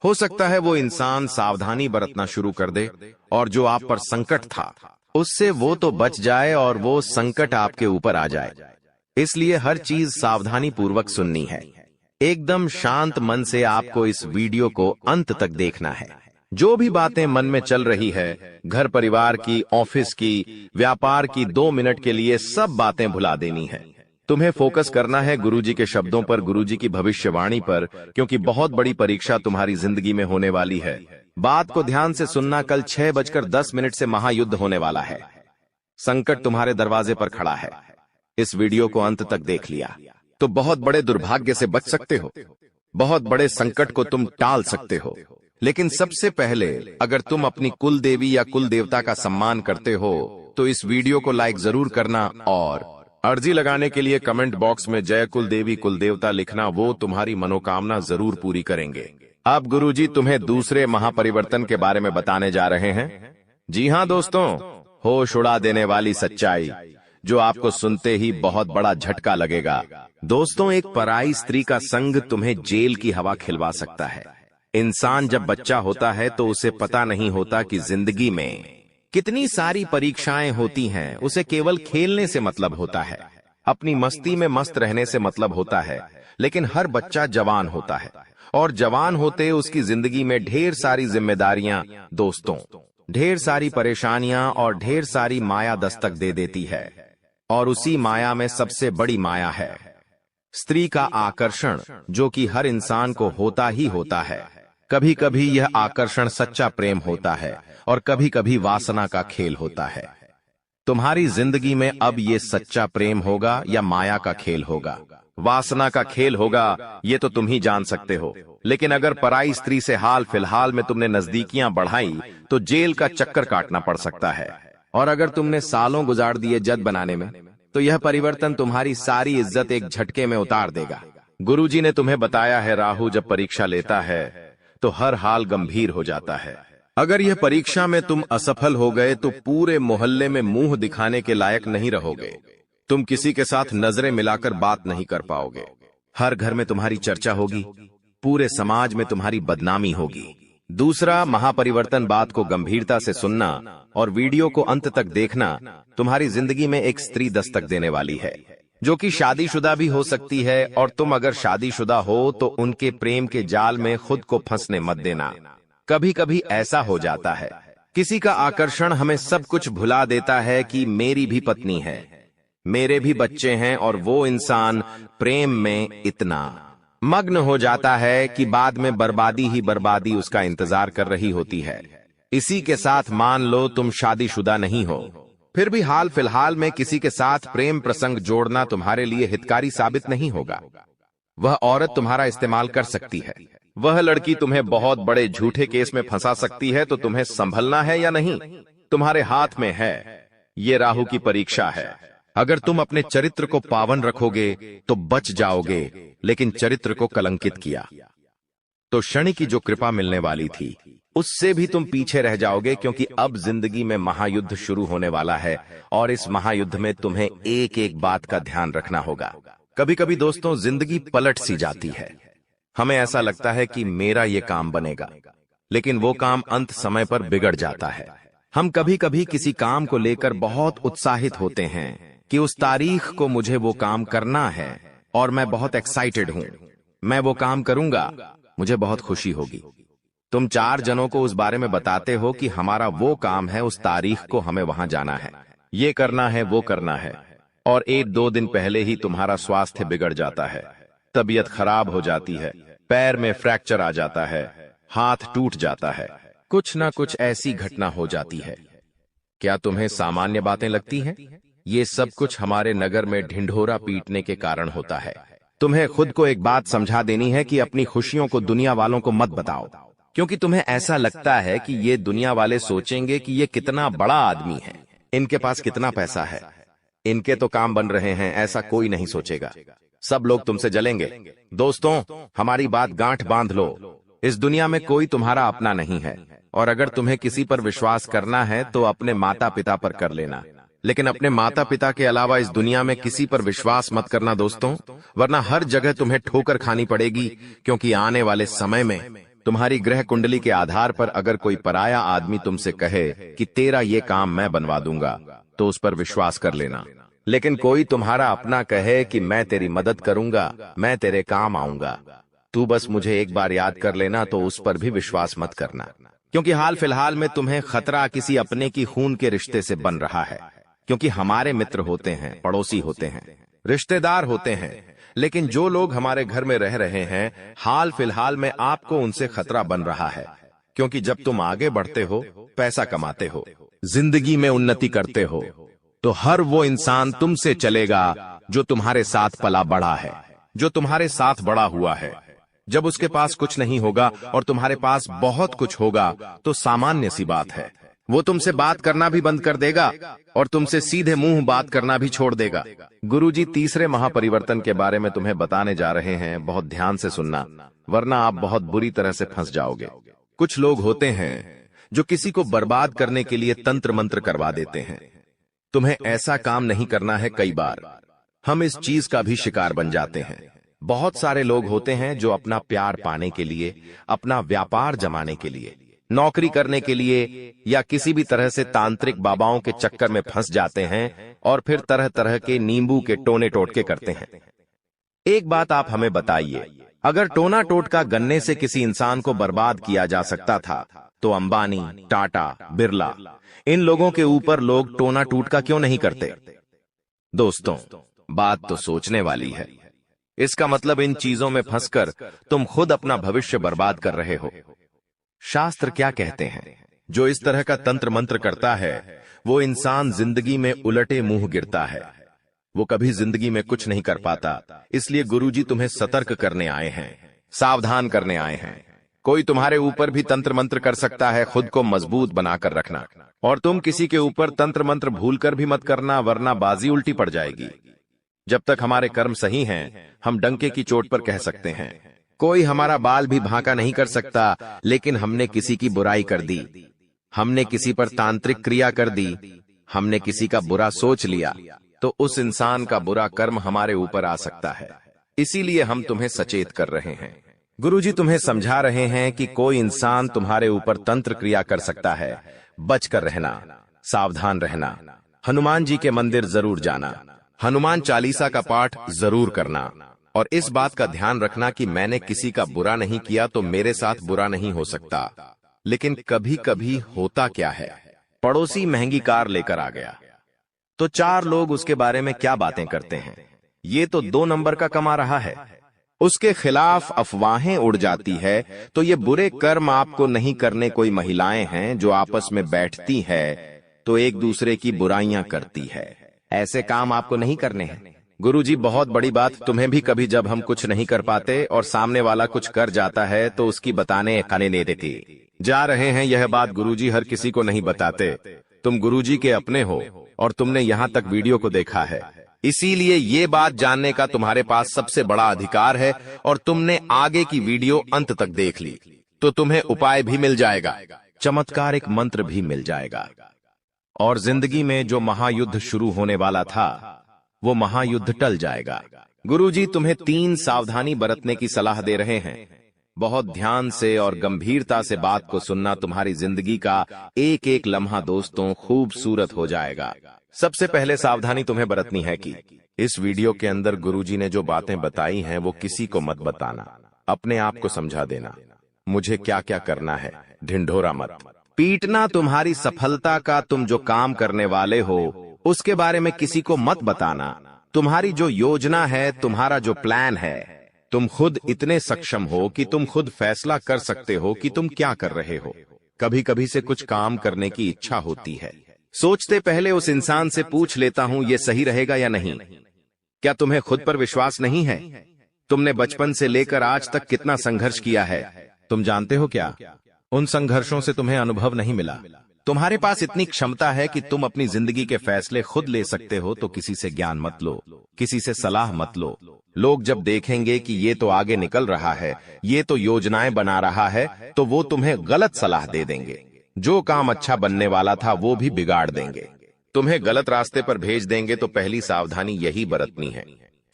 हो सकता है वो इंसान सावधानी बरतना शुरू कर दे और जो आप पर संकट था उससे वो तो बच जाए और वो संकट आपके ऊपर आ जाए। इसलिए हर चीज सावधानी पूर्वक सुननी है। एकदम शांत मन से आपको इस वीडियो को अंत तक देखना है। जो भी बातें मन में चल रही है, घर परिवार की, ऑफिस की, व्यापार की, 2 मिनट के लिए सब बातें भुला देनी है। तुम्हें फोकस करना है गुरुजी के शब्दों पर, गुरुजी की भविष्यवाणी पर, क्योंकि बहुत बड़ी परीक्षा तुम्हारी जिंदगी में होने वाली है। बात को ध्यान से सुनना, कल 6:10 से महायुद्ध होने वाला है। संकट तुम्हारे दरवाजे पर खड़ा है। इस वीडियो को अंत तक देख लिया तो बहुत बड़े दुर्भाग्य से बच सकते हो, बहुत बड़े संकट को तुम टाल सकते हो। लेकिन सबसे पहले अगर तुम अपनी कुल देवी या कुल देवता का सम्मान करते हो तो इस वीडियो को लाइक जरूर करना, और अर्जी लगाने के लिए कमेंट बॉक्स में जय कुल देवी कुल देवता लिखना, वो तुम्हारी मनोकामना जरूर पूरी करेंगे। अब गुरुजी तुम्हें दूसरे महापरिवर्तन के बारे में बताने जा रहे हैं। जी हाँ दोस्तों, होश उड़ा देने वाली सच्चाई जो आपको सुनते ही बहुत बड़ा झटका लगेगा। दोस्तों, एक पराई स्त्री का संग तुम्हें जेल की हवा खिलवा सकता है। इंसान जब बच्चा होता है तो उसे पता नहीं होता कि जिंदगी में कितनी सारी परीक्षाएं होती हैं। उसे केवल खेलने से मतलब होता है, अपनी मस्ती में मस्त रहने से मतलब होता है। लेकिन हर बच्चा जवान होता है और जवान होते उसकी जिंदगी में ढेर सारी जिम्मेदारियां, दोस्तों, ढेर सारी परेशानियां और ढेर सारी माया दस्तक दे देती है। और उसी माया में सबसे बड़ी माया है स्त्री का आकर्षण, जो कि हर इंसान को होता ही होता है। कभी कभी यह आकर्षण सच्चा प्रेम होता है और कभी कभी वासना का खेल होता है। तुम्हारी जिंदगी में अब ये सच्चा प्रेम होगा या माया का खेल होगा, वासना का खेल होगा, ये तो तुम ही जान सकते हो। लेकिन अगर पराई स्त्री से हाल फिलहाल में तुमने नजदीकियां बढ़ाई तो जेल का चक्कर काटना पड़ सकता है। और अगर तुमने सालों गुजार दिए जज बनाने में तो यह परिवर्तन तुम्हारी सारी इज्जत एक झटके में उतार देगा। गुरुजी ने तुम्हें बताया है, राहु जब परीक्षा लेता है तो हर हाल गंभीर हो जाता है। अगर यह परीक्षा में तुम असफल हो गए तो पूरे मोहल्ले में मुंह दिखाने के लायक नहीं रहोगे। तुम किसी के साथ नजरें मिलाकर बात नहीं कर पाओगे। हर घर में तुम्हारी चर्चा होगी, पूरे समाज में तुम्हारी बदनामी होगी। दूसरा महापरिवर्तन, बात को गंभीरता से सुनना और वीडियो को अंत तक देखना। तुम्हारी जिंदगी में एक स्त्री दस्तक देने वाली है जो कि शादीशुदा भी हो सकती है, और तुम अगर शादीशुदा हो तो उनके प्रेम के जाल में खुद को फंसने मत देना। कभी कभी ऐसा हो जाता है किसी का आकर्षण हमें सब कुछ भुला देता है कि मेरी भी पत्नी है, मेरे भी बच्चे हैं, और वो इंसान प्रेम में इतना मग्न हो जाता है कि बाद में बर्बादी ही बर्बादी उसका इंतजार कर रही होती है। इसी के साथ मान लो तुम शादीशुदा नहीं हो, फिर भी हाल फिलहाल में किसी के साथ प्रेम प्रसंग जोड़ना तुम्हारे लिए हितकारी साबित नहीं होगा। वह औरत तुम्हारा इस्तेमाल कर सकती है, वह लड़की तुम्हें बहुत बड़े झूठे केस में फंसा सकती है, तो तुम्हें संभलना है या नहीं, तुम्हारे हाथ में है। ये राहु की परीक्षा है। अगर तुम अपने चरित्र को पावन रखोगे तो बच जाओगे, लेकिन चरित्र को कलंकित किया तो शनि की जो कृपा मिलने वाली थी उससे भी तुम पीछे रह जाओगे, क्योंकि अब जिंदगी में महायुद्ध शुरू होने वाला है, और इस महायुद्ध में तुम्हें एक एक बात का ध्यान रखना होगा। कभी कभी दोस्तों जिंदगी पलट सी जाती है, हमें ऐसा लगता है कि मेरा ये काम बनेगा, लेकिन वो काम अंत समय पर बिगड़ जाता है। हम कभी कभी किसी काम को लेकर बहुत उत्साहित होते हैं कि उस तारीख को मुझे वो काम करना है और मैं बहुत एक्साइटेड हूं, मैं वो काम करूंगा, मुझे बहुत खुशी होगी। तुम 4 जनों को उस बारे में बताते हो कि हमारा वो काम है, उस तारीख को हमें वहां जाना है, ये करना है, वो करना है, और 1-2 दिन पहले ही तुम्हारा स्वास्थ्य बिगड़ जाता है, तबीयत खराब हो जाती है, पैर में फ्रैक्चर आ जाता है, हाथ टूट जाता है, कुछ ना कुछ ऐसी घटना हो जाती है। क्या तुम्हें सामान्य बातें लगती हैं? ये सब कुछ हमारे नगर में ढिंढोरा पीटने के कारण होता है। तुम्हें खुद को एक बात समझा देनी है कि अपनी खुशियों को दुनिया वालों को मत बताओ, क्योंकि तुम्हें ऐसा लगता है कि ये दुनिया वाले सोचेंगे कि ये कितना बड़ा आदमी है, इनके पास कितना पैसा है, इनके तो काम बन रहे हैं। ऐसा कोई नहीं सोचेगा, सब लोग तुमसे जलेंगे। दोस्तों, हमारी बात गांठ बांध लो, इस दुनिया में कोई तुम्हारा अपना नहीं है, और अगर तुम्हें किसी पर विश्वास करना है तो अपने माता पिता पर कर लेना, लेकिन अपने माता पिता के अलावा इस दुनिया में किसी पर विश्वास मत करना दोस्तों, वरना हर जगह तुम्हें ठोकर खानी पड़ेगी। क्योंकि आने वाले समय में तुम्हारी ग्रह कुंडली के आधार पर अगर कोई पराया आदमी तुमसे कहे कि तेरा ये काम मैं बनवा दूंगा, तो उस पर विश्वास कर लेना। लेकिन कोई तुम्हारा अपना कहे कि मैं तेरी मदद करूंगा, मैं तेरे काम आऊंगा, तू बस मुझे एक बार याद कर लेना, तो उस पर भी विश्वास मत करना। क्योंकि हाल फिलहाल में तुम्हें खतरा किसी अपने की खून के रिश्ते से बन रहा है, क्योंकि हमारे मित्र होते हैं, पड़ोसी होते हैं, रिश्तेदार होते हैं, लेकिन जो लोग हमारे घर में रह रहे हैं, हाल फिलहाल में आपको उनसे खतरा बन रहा है। क्योंकि जब तुम आगे बढ़ते हो, पैसा कमाते हो, जिंदगी में उन्नति करते हो, तो हर वो इंसान तुमसे चलेगा जो तुम्हारे साथ पला बढ़ा है, जो तुम्हारे साथ बड़ा हुआ है। जब उसके पास कुछ नहीं होगा और तुम्हारे पास बहुत कुछ होगा, तो सामान्य सी बात है, वो तुमसे बात करना भी बंद कर देगा और तुमसे सीधे मुंह बात करना भी छोड़ देगा। गुरुजी तीसरे महापरिवर्तन के बारे में तुम्हें बताने जा रहे हैं, बहुत ध्यान से सुनना, वरना आप बहुत बुरी तरह से फंस जाओगे। कुछ लोग होते हैं जो किसी को बर्बाद करने के लिए तंत्र मंत्र करवा देते हैं। तुम्हें ऐसा काम नहीं करना है। कई बार हम इस चीज का भी शिकार बन जाते हैं। बहुत सारे लोग होते हैं जो अपना प्यार पाने के लिए, अपना व्यापार जमाने के लिए, नौकरी करने के लिए या किसी भी तरह से तांत्रिक बाबाओं के चक्कर में फंस जाते हैं और फिर तरह तरह के नींबू के टोने टोटके करते हैं। एक बात आप हमें बताइए, अगर टोना टोटका गन्ने से किसी इंसान को बर्बाद किया जा सकता था, तो अंबानी, टाटा, बिरला, इन लोगों के ऊपर लोग टोना टोटका क्यों नहीं करते? दोस्तों, बात तो सोचने वाली है। इसका मतलब इन चीजों में फंसकर तुम खुद अपना भविष्य बर्बाद कर रहे हो। शास्त्र क्या कहते हैं? जो इस तरह का तंत्र मंत्र करता है, वो इंसान जिंदगी में उलटे मुंह गिरता है, वो कभी जिंदगी में कुछ नहीं कर पाता। इसलिए गुरुजी तुम्हें सतर्क करने आए हैं, सावधान करने आए हैं। कोई तुम्हारे ऊपर भी तंत्र मंत्र कर सकता है, खुद को मजबूत बनाकर रखना। और तुम किसी के ऊपर तंत्र मंत्र भूलकर भी मत करना, वरना बाजी उल्टी पड़ जाएगी। जब तक हमारे कर्म सही हैं, हम डंके की चोट पर कह सकते हैं, कोई हमारा बाल भी भांका नहीं कर सकता। लेकिन हमने किसी की बुराई कर दी, हमने किसी पर तांत्रिक क्रिया कर दी, हमने किसी का बुरा सोच लिया, तो उस इंसान का बुरा कर्म हमारे ऊपर आ सकता है। इसीलिए हम तुम्हें सचेत कर रहे हैं। गुरुजी तुम्हें समझा रहे हैं कि कोई इंसान तुम्हारे ऊपर तंत्र क्रिया कर सकता है। बचकर रहना, सावधान रहना। हनुमान जी के मंदिर जरूर जाना, हनुमान चालीसा का पाठ जरूर करना, और इस बात का ध्यान रखना कि मैंने किसी का बुरा नहीं किया तो मेरे साथ बुरा नहीं हो सकता। लेकिन कभी कभी होता क्या है, पड़ोसी महंगी कार लेकर आ गया तो 4 लोग उसके बारे में क्या बातें करते हैं, ये तो 2 नंबर का कमा रहा है। उसके खिलाफ अफवाहें उड़ जाती है तो ये बुरे कर्म आपको नहीं करने। कोई महिलाएं हैं जो आपस में बैठती है तो एक दूसरे की बुराइयां करती है। ऐसे काम आपको नहीं करने हैं। गुरुजी, बहुत बड़ी बात तुम्हें भी कभी जब हम कुछ नहीं कर पाते और सामने वाला कुछ कर जाता है तो उसकी बताने खाने नहीं देती। जा रहे हैं यह बात गुरुजी हर किसी को नहीं बताते। तुम गुरुजी के अपने हो और तुमने यहाँ तक वीडियो को देखा है, इसीलिए ये बात जानने का तुम्हारे पास सबसे बड़ा अधिकार है। और तुमने आगे की वीडियो अंत तक देख ली तो तुम्हें उपाय भी मिल जाएगा, चमत्कार एक मंत्र भी मिल जाएगा। और जिंदगी में जो महायुद्ध शुरू होने वाला था वो महायुद्ध टल जाएगा। गुरुजी तुम्हें 3 सावधानी बरतने की सलाह दे रहे हैं। बहुत ध्यान से और गंभीरता से बात को सुनना। तुम्हारी जिंदगी का एक एक लम्हा दोस्तों खूबसूरत हो जाएगा। सबसे पहले सावधानी तुम्हें बरतनी है कि इस वीडियो के अंदर गुरुजी ने जो बातें बताई हैं वो किसी को मत बताना। अपने आप को समझा देना मुझे क्या क्या करना है, ढिंढोरा मत पीटना। तुम्हारी सफलता का तुम जो काम करने वाले हो उसके बारे में किसी को मत बताना। तुम्हारी जो योजना है, तुम्हारा जो प्लान है, तुम खुद इतने सक्षम हो कि तुम खुद फैसला कर सकते हो कि तुम क्या कर रहे हो। कभी कभी से कुछ काम करने की इच्छा होती है, सोचते पहले उस इंसान से पूछ लेता हूं ये सही रहेगा या नहीं। क्या तुम्हें खुद पर विश्वास नहीं है? तुमने बचपन से लेकर आज तक कितना संघर्ष किया है, तुम जानते हो क्या? उन संघर्षों से तुम्हें अनुभव नहीं मिला। तुम्हारे पास इतनी क्षमता है कि तुम अपनी जिंदगी के फैसले खुद ले सकते हो, तो किसी से ज्ञान मत लो, किसी से सलाह मत लो। लोग जब देखेंगे कि ये तो आगे निकल रहा है, ये तो योजनाएं बना रहा है, तो वो तुम्हें गलत सलाह दे देंगे। जो काम अच्छा बनने वाला था वो भी बिगाड़ देंगे, तुम्हें गलत रास्ते पर भेज देंगे। तो पहली सावधानी यही बरतनी है।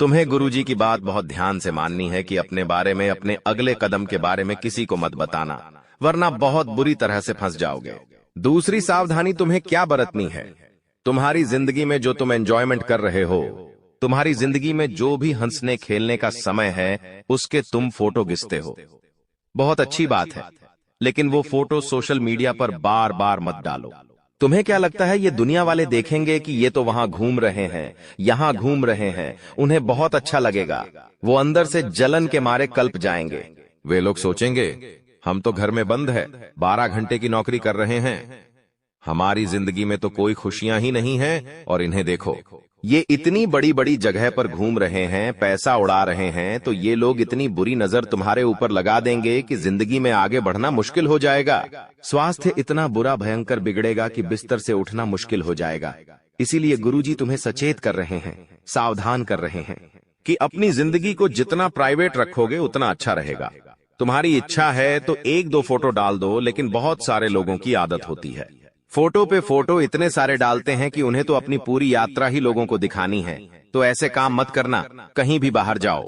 तुम्हें गुरुजी की बात बहुत ध्यान से माननी है कि अपने बारे में, अपने अगले कदम के बारे में किसी को मत बताना, वरना बहुत बुरी तरह से फंस जाओगे। दूसरी सावधानी तुम्हें क्या बरतनी है? तुम्हारी जिंदगी में जो तुम एंजॉयमेंट कर रहे हो, तुम्हारी जिंदगी में जो भी हंसने खेलने का समय है, उसके तुम फोटो खींचते हो। बहुत अच्छी बात है, लेकिन वो फोटो सोशल मीडिया पर बार बार मत डालो। तुम्हें क्या लगता है ये दुनिया वाले देखेंगे कि ये तो वहां घूम रहे हैं, यहां घूम रहे हैं, उन्हें बहुत अच्छा लगेगा। वो अंदर से जलन के मारे कल्प जाएंगे। वे लोग सोचेंगे हम तो घर में बंद है, 12 घंटे की नौकरी कर रहे हैं, हमारी जिंदगी में तो कोई खुशियां ही नहीं है। और इन्हें देखो, ये इतनी बड़ी बड़ी जगह पर घूम रहे हैं, पैसा उड़ा रहे हैं, तो ये लोग इतनी बुरी नजर तुम्हारे ऊपर लगा देंगे कि जिंदगी में आगे बढ़ना मुश्किल हो जाएगा। स्वास्थ्य इतना बुरा भयंकर बिगड़ेगा कि बिस्तर से उठना मुश्किल हो जाएगा। इसीलिए गुरुजी तुम्हें सचेत कर रहे हैं, सावधान कर रहे हैं कि अपनी जिंदगी को जितना प्राइवेट रखोगे उतना अच्छा रहेगा। तुम्हारी इच्छा है तो 1-2 फोटो डाल दो, लेकिन बहुत सारे लोगों की आदत होती है, फोटो पे फोटो इतने सारे डालते हैं कि उन्हें तो अपनी पूरी यात्रा ही लोगों को दिखानी है। तो ऐसे काम मत करना। कहीं भी बाहर जाओ,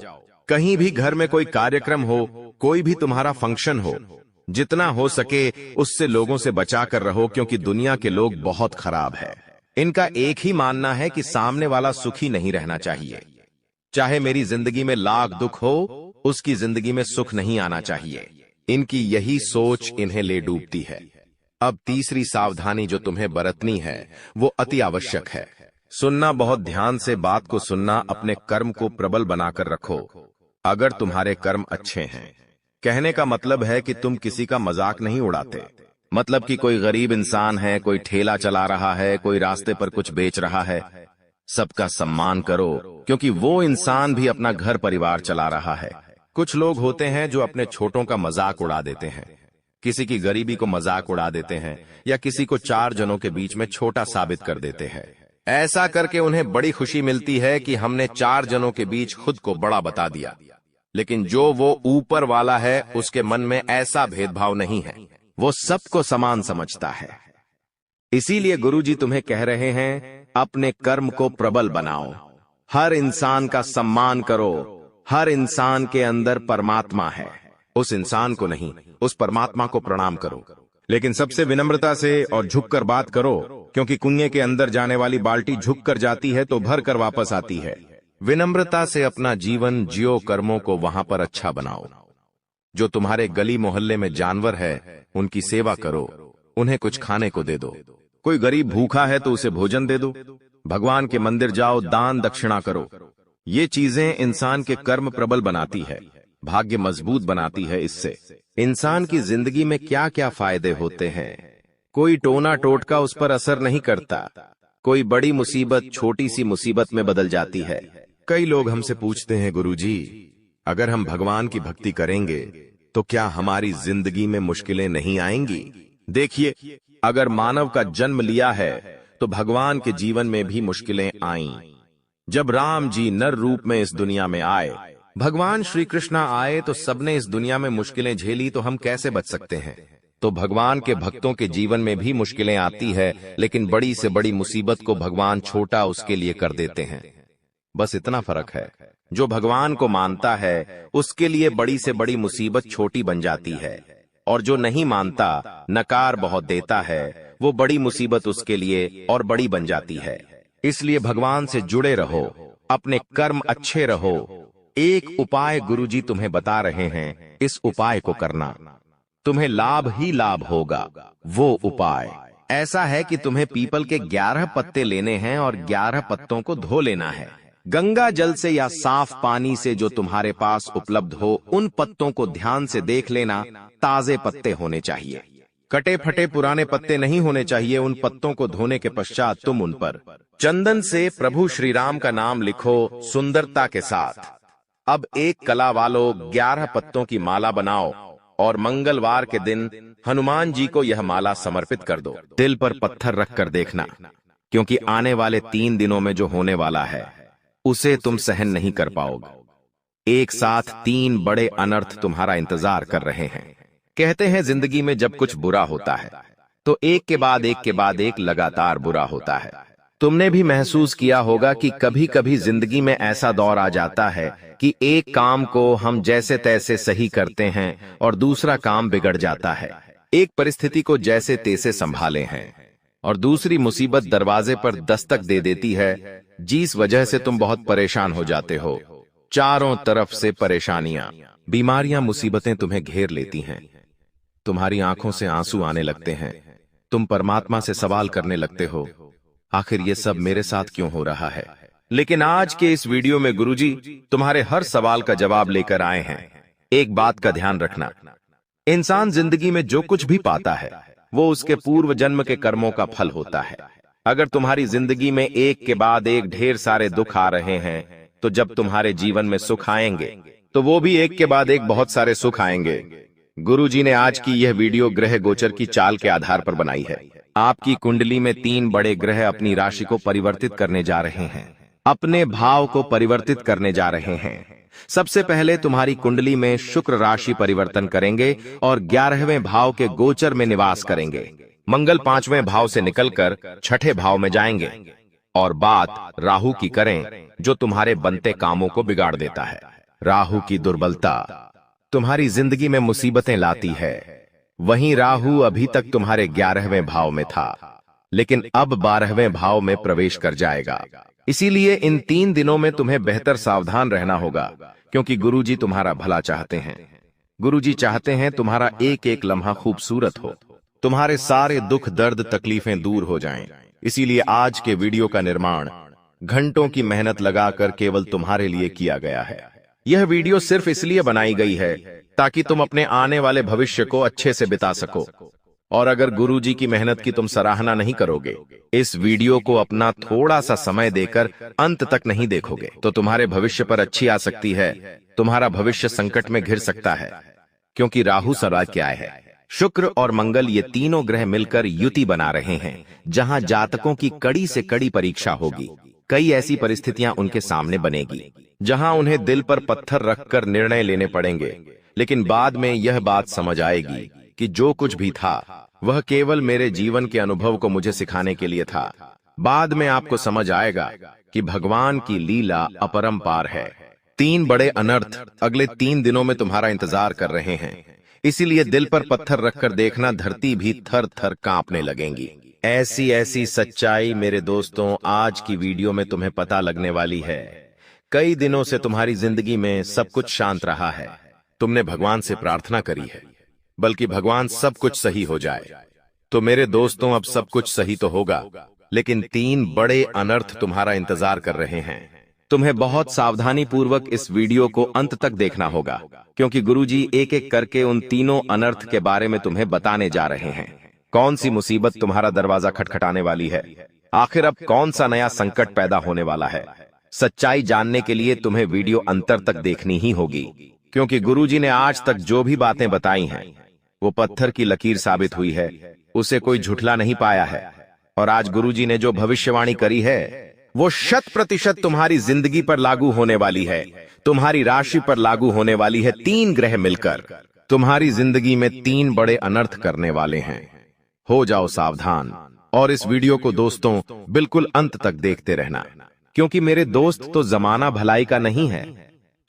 कहीं भी घर में कोई कार्यक्रम हो, कोई भी तुम्हारा फंक्शन हो, जितना हो सके उससे लोगों से बचा कर रहो, क्योंकि दुनिया के लोग बहुत खराब है। इनका एक ही मानना है कि सामने वाला सुखी नहीं रहना चाहिए। चाहे मेरी जिंदगी में लाख दुख हो, उसकी जिंदगी में सुख नहीं आना चाहिए। इनकी यही सोच इन्हें ले डूबती है। अब तीसरी सावधानी जो तुम्हें बरतनी है वो अति आवश्यक है। सुनना, बहुत ध्यान से बात को सुनना। अपने कर्म को प्रबल बनाकर रखो। अगर तुम्हारे कर्म अच्छे हैं, कहने का मतलब है कि तुम किसी का मजाक नहीं उड़ाते। मतलब कि कोई गरीब इंसान है, कोई ठेला चला रहा है, कोई रास्ते पर कुछ बेच रहा है, सबका सम्मान करो, क्योंकि वो इंसान भी अपना घर परिवार चला रहा है। कुछ लोग होते हैं जो अपने छोटों का मजाक उड़ा देते हैं, किसी की गरीबी को मजाक उड़ा देते हैं, या किसी को 4 जनों के बीच में छोटा साबित कर देते हैं। ऐसा करके उन्हें बड़ी खुशी मिलती है कि हमने 4 जनों के बीच खुद को बड़ा बता दिया। लेकिन जो वो ऊपर वाला है, उसके मन में ऐसा भेदभाव नहीं है, वो सबको समान समझता है। इसीलिए गुरुजी तुम्हें कह रहे हैं, अपने कर्म को प्रबल बनाओ, हर इंसान का सम्मान करो। हर इंसान के अंदर परमात्मा है, उस इंसान को नहीं, उस परमात्मा को प्रणाम करो। लेकिन सबसे विनम्रता से और झुककर बात करो, क्योंकि कुएं के अंदर जाने वाली बाल्टी झुक कर जाती है तो भर कर वापस आती है। विनम्रता से अपना जीवन जियो, कर्मों को वहां पर अच्छा बनाओ। जो तुम्हारे गली मोहल्ले में जानवर है उनकी सेवा करो, उन्हें कुछ खाने को दे दो। कोई गरीब भूखा है तो उसे भोजन दे दो। भगवान के मंदिर जाओ, दान दक्षिणा करो। ये चीजें इंसान के कर्म प्रबल बनाती है, भाग्य मजबूत बनाती है। इससे इंसान की जिंदगी में क्या क्या फायदे होते हैं, कोई टोना टोटका उस पर असर नहीं करता। कोई बड़ी मुसीबत छोटी सी मुसीबत में बदल जाती है। कई लोग हमसे पूछते हैं, गुरुजी, अगर हम भगवान की भक्ति करेंगे तो क्या हमारी जिंदगी में मुश्किलें नहीं आएंगी? देखिए, अगर मानव का जन्म लिया है तो भगवान के जीवन में भी मुश्किलें आईं। जब राम जी नर रूप में इस दुनिया में आए, भगवान श्री कृष्ण आए, तो सबने इस दुनिया में मुश्किलें झेली, तो हम कैसे बच सकते हैं? तो भगवान के भक्तों के जीवन में भी मुश्किलें आती है, लेकिन बड़ी से बड़ी मुसीबत को भगवान छोटा उसके लिए कर देते हैं। बस इतना फर्क है। जो भगवान को मानता है उसके लिए बड़ी से बड़ी मुसीबत छोटी बन जाती है, और जो नहीं मानता, नकार बहुत देता है, वो बड़ी मुसीबत उसके लिए और बड़ी बन जाती है। इसलिए भगवान से जुड़े रहो, अपने कर्म अच्छे रहो। एक उपाय गुरुजी तुम्हें बता रहे हैं, इस उपाय को करना, तुम्हें लाभ ही लाभ होगा। वो उपाय ऐसा है कि तुम्हें पीपल के 11 पत्ते लेने हैं और 11 पत्तों को धो लेना है। गंगा जल से या साफ पानी से जो तुम्हारे पास उपलब्ध हो, उन पत्तों को ध्यान से देख लेना। ताजे पत्ते होने चाहिए, कटे फटे पुराने पत्ते नहीं होने चाहिए। उन पत्तों को धोने के पश्चात तुम उन पर चंदन से प्रभु श्री राम का नाम लिखो सुंदरता के साथ। अब एक कला वालों 11 पत्तों की माला बनाओ और मंगलवार के दिन हनुमान जी को यह माला समर्पित कर दो। दिल पर पत्थर रखकर देखना, क्योंकि आने वाले 3 दिनों में जो होने वाला है उसे तुम सहन नहीं कर पाओगे। एक साथ 3 बड़े अनर्थ तुम्हारा इंतजार कर रहे हैं। कहते हैं जिंदगी में जब कुछ बुरा होता है तो एक के बाद एक के बाद एक लगातार बुरा होता है। तुमने भी महसूस किया होगा कि कभी कभी जिंदगी में ऐसा दौर आ जाता है कि एक काम को हम जैसे तैसे सही करते हैं और दूसरा काम बिगड़ जाता है। एक परिस्थिति को जैसे तैसे संभाले हैं और दूसरी मुसीबत दरवाजे पर दस्तक दे देती है, जिस वजह से तुम बहुत परेशान हो जाते हो। चारों तरफ से परेशानियां, बीमारियां, मुसीबतें तुम्हें घेर लेती हैं। तुम्हारी आंखों से आंसू आने लगते हैं। तुम परमात्मा से सवाल करने लगते हो, आखिर ये सब मेरे साथ क्यों हो रहा है? लेकिन आज के इस वीडियो में गुरुजी तुम्हारे हर सवाल का जवाब लेकर आए हैं। एक बात का ध्यान रखना, इंसान जिंदगी में जो कुछ भी पाता है वो उसके पूर्व जन्म के कर्मों का फल होता है। अगर तुम्हारी जिंदगी में एक के बाद एक ढेर सारे दुख आ रहे हैं, तो जब तुम्हारे जीवन में सुख आएंगे तो वो भी एक के बाद एक बहुत सारे सुख आएंगे। गुरुजी ने आज की यह वीडियो ग्रह गोचर की चाल के आधार पर बनाई है। आपकी कुंडली में 3 बड़े ग्रह अपनी राशि को परिवर्तित करने जा रहे हैं, अपने भाव को परिवर्तित करने जा रहे हैं। सबसे पहले तुम्हारी कुंडली में शुक्र राशि परिवर्तन करेंगे और 11वें भाव के गोचर में निवास करेंगे। मंगल 5वें भाव से निकलकर 6ठे भाव में जाएंगे। और बात राहु की करें, जो तुम्हारे बनते कामों को बिगाड़ देता है। राहु की दुर्बलता तुम्हारी जिंदगी में मुसीबतें लाती है। वहीं राहु अभी तक तुम्हारे 11वें भाव में था, लेकिन अब 12वें भाव में प्रवेश कर जाएगा। इसीलिए इन 3 दिनों में तुम्हें बेहतर सावधान रहना होगा, क्योंकि गुरुजी तुम्हारा भला चाहते हैं। गुरुजी चाहते हैं तुम्हारा एक एक लम्हा खूबसूरत हो, तुम्हारे सारे दुख दर्द तकलीफें दूर हो जाएं। इसीलिए आज के वीडियो का निर्माण घंटों की मेहनत लगाकर केवल तुम्हारे लिए किया गया है। यह वीडियो सिर्फ इसलिए बनाई गई है ताकि तुम अपने आने वाले भविष्य को अच्छे से बिता सको। और अगर गुरुजी की मेहनत की तुम सराहना नहीं करोगे, इस वीडियो को अपना थोड़ा सा समय देकर अंत तक नहीं देखोगे, तो तुम्हारे भविष्य पर अच्छी आ सकती है। तुम्हारा भविष्य संकट में घिर सकता है, क्योंकि राहु सर्वाध्याय है। शुक्र और मंगल ये तीनों ग्रह मिलकर युति बना रहे हैं, जहां जातकों की कड़ी से कड़ी परीक्षा होगी। कई ऐसी परिस्थितियां उनके सामने बनेगी जहां उन्हें दिल पर पत्थर रखकर निर्णय लेने पड़ेंगे, लेकिन बाद में यह बात समझ आएगी कि जो कुछ भी था वह केवल मेरे जीवन के अनुभव को मुझे सिखाने के लिए था। बाद में आपको समझ आएगा कि भगवान की लीला अपरंपार है। 3 बड़े अनर्थ अगले 3 दिनों में तुम्हारा इंतजार कर रहे हैं। इसीलिए दिल पर पत्थर रखकर देखना, धरती भी थर थर कांपने लगेंगी। ऐसी ऐसी सच्चाई मेरे दोस्तों आज की वीडियो में तुम्हें पता लगने वाली है। कई दिनों से तुम्हारी जिंदगी में सब कुछ शांत रहा है, तुमने भगवान से प्रार्थना करी है, बल्कि भगवान सब कुछ सही हो जाए। तो मेरे दोस्तों, अब सब कुछ सही तो होगा, लेकिन 3 बड़े अनर्थ तुम्हारा इंतजार कर रहे हैं। तुम्हें बहुत सावधानी पूर्वक इस वीडियो को अंत तक देखना होगा, क्योंकि गुरुजी एक एक करके उन तीनों अनर्थ के बारे में तुम्हें बताने जा रहे हैं। कौन सी मुसीबत तुम्हारा दरवाजा खटखटाने वाली है, आखिर अब कौन सा नया संकट पैदा होने वाला है। सच्चाई जानने के लिए तुम्हें वीडियो अंतर तक देखनी ही होगी, क्योंकि गुरुजी ने आज तक जो भी बातें बताई हैं वो पत्थर की लकीर साबित हुई है, उसे कोई झुठला नहीं पाया है। और आज गुरुजी ने जो भविष्यवाणी करी है वो 100% तुम्हारी जिंदगी पर लागू होने वाली है, तुम्हारी राशि पर लागू होने वाली है। 3 ग्रह मिलकर तुम्हारी जिंदगी में 3 बड़े अनर्थ करने वाले हैं। हो जाओ सावधान और इस वीडियो को दोस्तों बिल्कुल अंत तक देखते रहना, क्योंकि मेरे दोस्त, तो जमाना भलाई का नहीं है।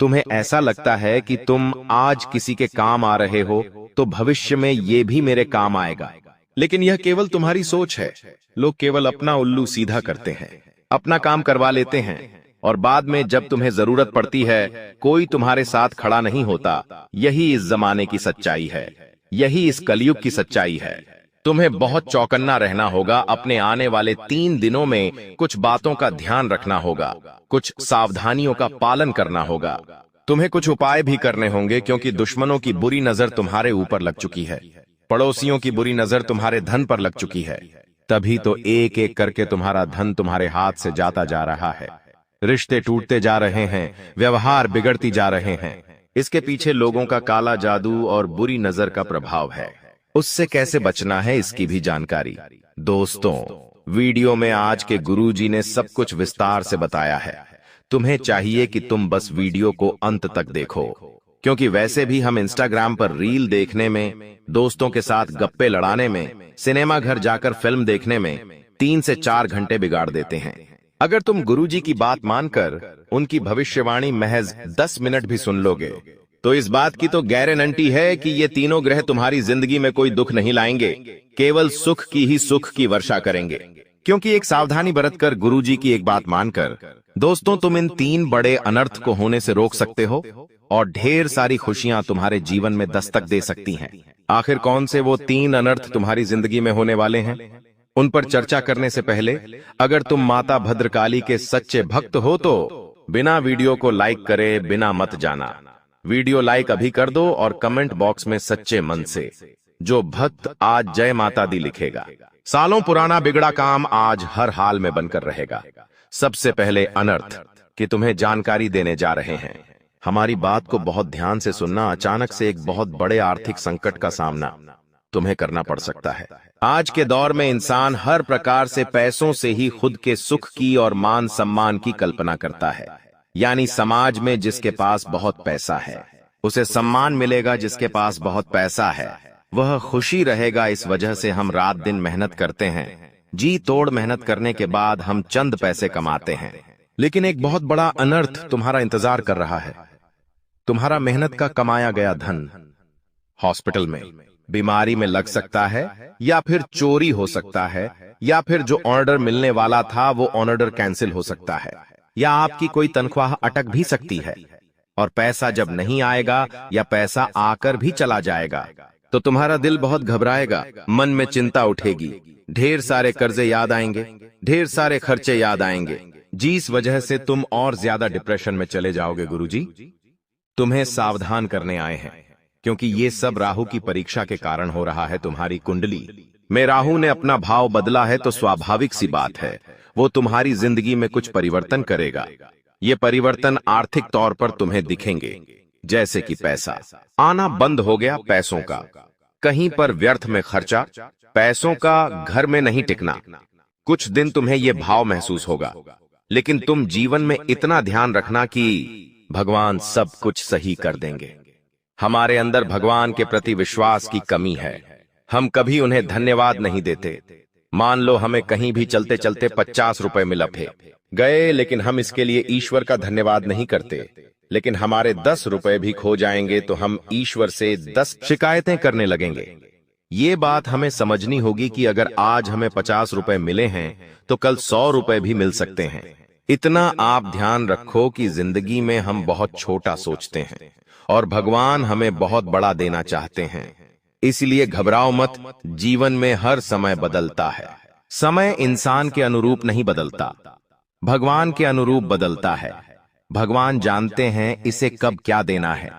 तुम्हें ऐसा लगता है कि तुम आज किसी के काम आ रहे हो तो भविष्य में ये भी मेरे काम आएगा, लेकिन यह केवल तुम्हारी सोच है। लोग केवल अपना उल्लू सीधा करते हैं, अपना काम करवा लेते हैं, और बाद में जब तुम्हें जरूरत पड़ती है कोई तुम्हारे साथ खड़ा नहीं होता। यही इस जमाने की सच्चाई है, यही इस कलयुग की सच्चाई है। तुम्हें बहुत चौकन्ना रहना होगा। अपने आने वाले 3 दिनों में कुछ बातों का ध्यान रखना होगा, कुछ सावधानियों का पालन करना होगा। तुम्हें कुछ उपाय भी करने होंगे, क्योंकि दुश्मनों की बुरी नजर तुम्हारे ऊपर लग चुकी है, पड़ोसियों की बुरी नजर तुम्हारे धन पर लग चुकी है। तभी तो एक एक करके तुम्हारा धन तुम्हारे हाथ से जाता जा रहा है, रिश्ते टूटते जा रहे हैं, व्यवहार बिगड़ती जा रहे हैं। इसके पीछे लोगों का काला जादू और बुरी नजर का प्रभाव है। उससे कैसे बचना है इसकी भी जानकारी दोस्तों वीडियो में आज के गुरुजी ने सब कुछ विस्तार से बताया है। तुम्हें चाहिए कि तुम बस वीडियो को अंत तक देखो, क्योंकि वैसे भी हम इंस्टाग्राम पर रील देखने में, दोस्तों के साथ गप्पे लड़ाने में, सिनेमा घर जाकर फिल्म देखने में 3 से 4 घंटे बिगाड़ देते हैं। अगर तुम गुरुजी की बात मानकर उनकी भविष्यवाणी महज 10 मिनट भी सुन लोगे तो इस बात की तो गारंटी है कि ये तीनों ग्रह तुम्हारी जिंदगी में कोई दुख नहीं लाएंगे, केवल सुख की ही सुख की वर्षा करेंगे। क्योंकि एक सावधानी बरतकर गुरुजी की एक बात मानकर दोस्तों तुम इन 3 बड़े अनर्थ को होने से रोक सकते हो और ढेर सारी खुशियां तुम्हारे जीवन में दस्तक दे सकती हैं। आखिर कौन से वो 3 अनर्थ तुम्हारी जिंदगी में होने वाले हैं, उन पर चर्चा करने से पहले अगर तुम माता भद्रकाली के सच्चे भक्त हो तो बिना वीडियो को लाइक करे बिना मत जाना। वीडियो लाइक अभी कर दो और कमेंट बॉक्स में सच्चे मन से जो भक्त आज जय माता दी लिखेगा, सालों पुराना बिगड़ा काम आज हर हाल में बनकर रहेगा। सबसे पहले अनर्थ कि तुम्हें जानकारी देने जा रहे हैं। हमारी बात को बहुत ध्यान से सुनना। अचानक से एक बहुत बड़े आर्थिक संकट का सामना तुम्हें करना पड़ सकता है। आज के दौर में इंसान हर प्रकार से पैसों से ही खुद के सुख की और मान सम्मान की कल्पना करता है। यानी समाज में जिसके पास बहुत पैसा है उसे सम्मान मिलेगा, जिसके पास बहुत पैसा है वह खुशी रहेगा। इस वजह से हम रात दिन मेहनत करते हैं, जी तोड़ मेहनत करने के बाद हम चंद पैसे कमाते हैं। लेकिन एक बहुत बड़ा अनर्थ तुम्हारा इंतजार कर रहा है। तुम्हारा मेहनत का कमाया गया धन हॉस्पिटल में, बीमारी में लग सकता है, या फिर चोरी हो सकता है, या फिर जो ऑर्डर मिलने वाला था वो ऑर्डर कैंसिल हो सकता है, या आपकी कोई तनख्वाह अटक भी सकती है। और पैसा जब नहीं आएगा या पैसा आकर भी चला जाएगा तो तुम्हारा दिल बहुत घबराएगा, मन में चिंता उठेगी, ढेर सारे कर्जे याद आएंगे, ढेर सारे खर्चे याद आएंगे, जिस वजह से तुम और ज्यादा डिप्रेशन में चले जाओगे। गुरुजी तुम्हें सावधान करने आए हैं, क्योंकि ये सब राहु की परीक्षा के कारण हो रहा है। तुम्हारी कुंडली में राहु ने अपना भाव बदला है, तो स्वाभाविक सी बात है वो तुम्हारी जिंदगी में कुछ परिवर्तन करेगा। ये परिवर्तन आर्थिक तौर पर तुम्हें दिखेंगे, जैसे कि पैसा आना बंद हो गया, पैसों का कहीं पर व्यर्थ में खर्चा, पैसों का घर में नहीं टिकना। कुछ दिन तुम्हें यह भाव महसूस होगा, लेकिन तुम जीवन में इतना ध्यान रखना कि भगवान सब कुछ सही कर देंगे। हमारे अंदर भगवान के प्रति विश्वास की कमी है, हम कभी उन्हें धन्यवाद नहीं देते। मान लो हमें कहीं भी चलते चलते 50 रुपए मिल गए, लेकिन हम इसके लिए ईश्वर का धन्यवाद नहीं करते। लेकिन हमारे 10 रुपए भी खो जाएंगे तो हम ईश्वर से 10 शिकायतें करने लगेंगे। ये बात हमें समझनी होगी कि अगर आज हमें 50 रुपए मिले हैं तो कल 100 रुपए भी मिल सकते हैं। इतना आप ध्यान रखो कि जिंदगी में हम बहुत छोटा सोचते हैं और भगवान हमें बहुत बड़ा देना चाहते हैं। इसलिए घबराओ मत, जीवन में हर समय बदलता है। समय इंसान के अनुरूप नहीं बदलता, भगवान के अनुरूप बदलता है। भगवान जानते हैं इसे कब क्या देना है।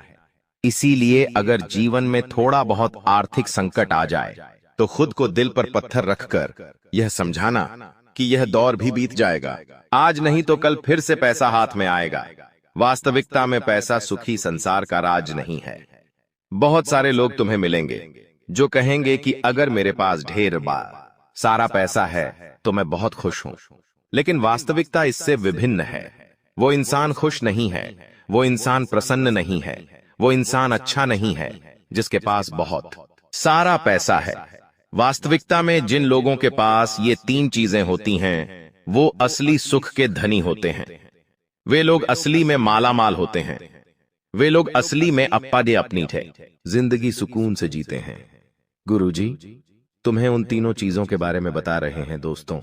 इसीलिए अगर जीवन में थोड़ा बहुत आर्थिक संकट आ जाए तो खुद को दिल पर पत्थर रखकर यह समझाना कि यह दौर भी बीत जाएगा। आज नहीं तो कल फिर से पैसा हाथ में आएगा। वास्तविकता में पैसा सुखी संसार का राज नहीं है। बहुत सारे लोग तुम्हें मिलेंगे जो कहेंगे कि अगर मेरे पास ढेर सारा पैसा है तो मैं बहुत खुश हूं। लेकिन वास्तविकता इससे विभिन्न है। वो इंसान खुश नहीं है, वो इंसान प्रसन्न नहीं है, वो इंसान अच्छा नहीं है जिसके पास बहुत सारा पैसा है। वास्तविकता में जिन लोगों के पास ये तीन चीजें होती हैं, वो असली सुख के धनी होते हैं। वे लोग असली में मालामाल होते हैं। वे लोग असली में अप्पादे अपनी थे, जिंदगी सुकून से जीते हैं। गुरुजी तुम्हें उन तीनों चीजों के बारे में बता रहे हैं। दोस्तों,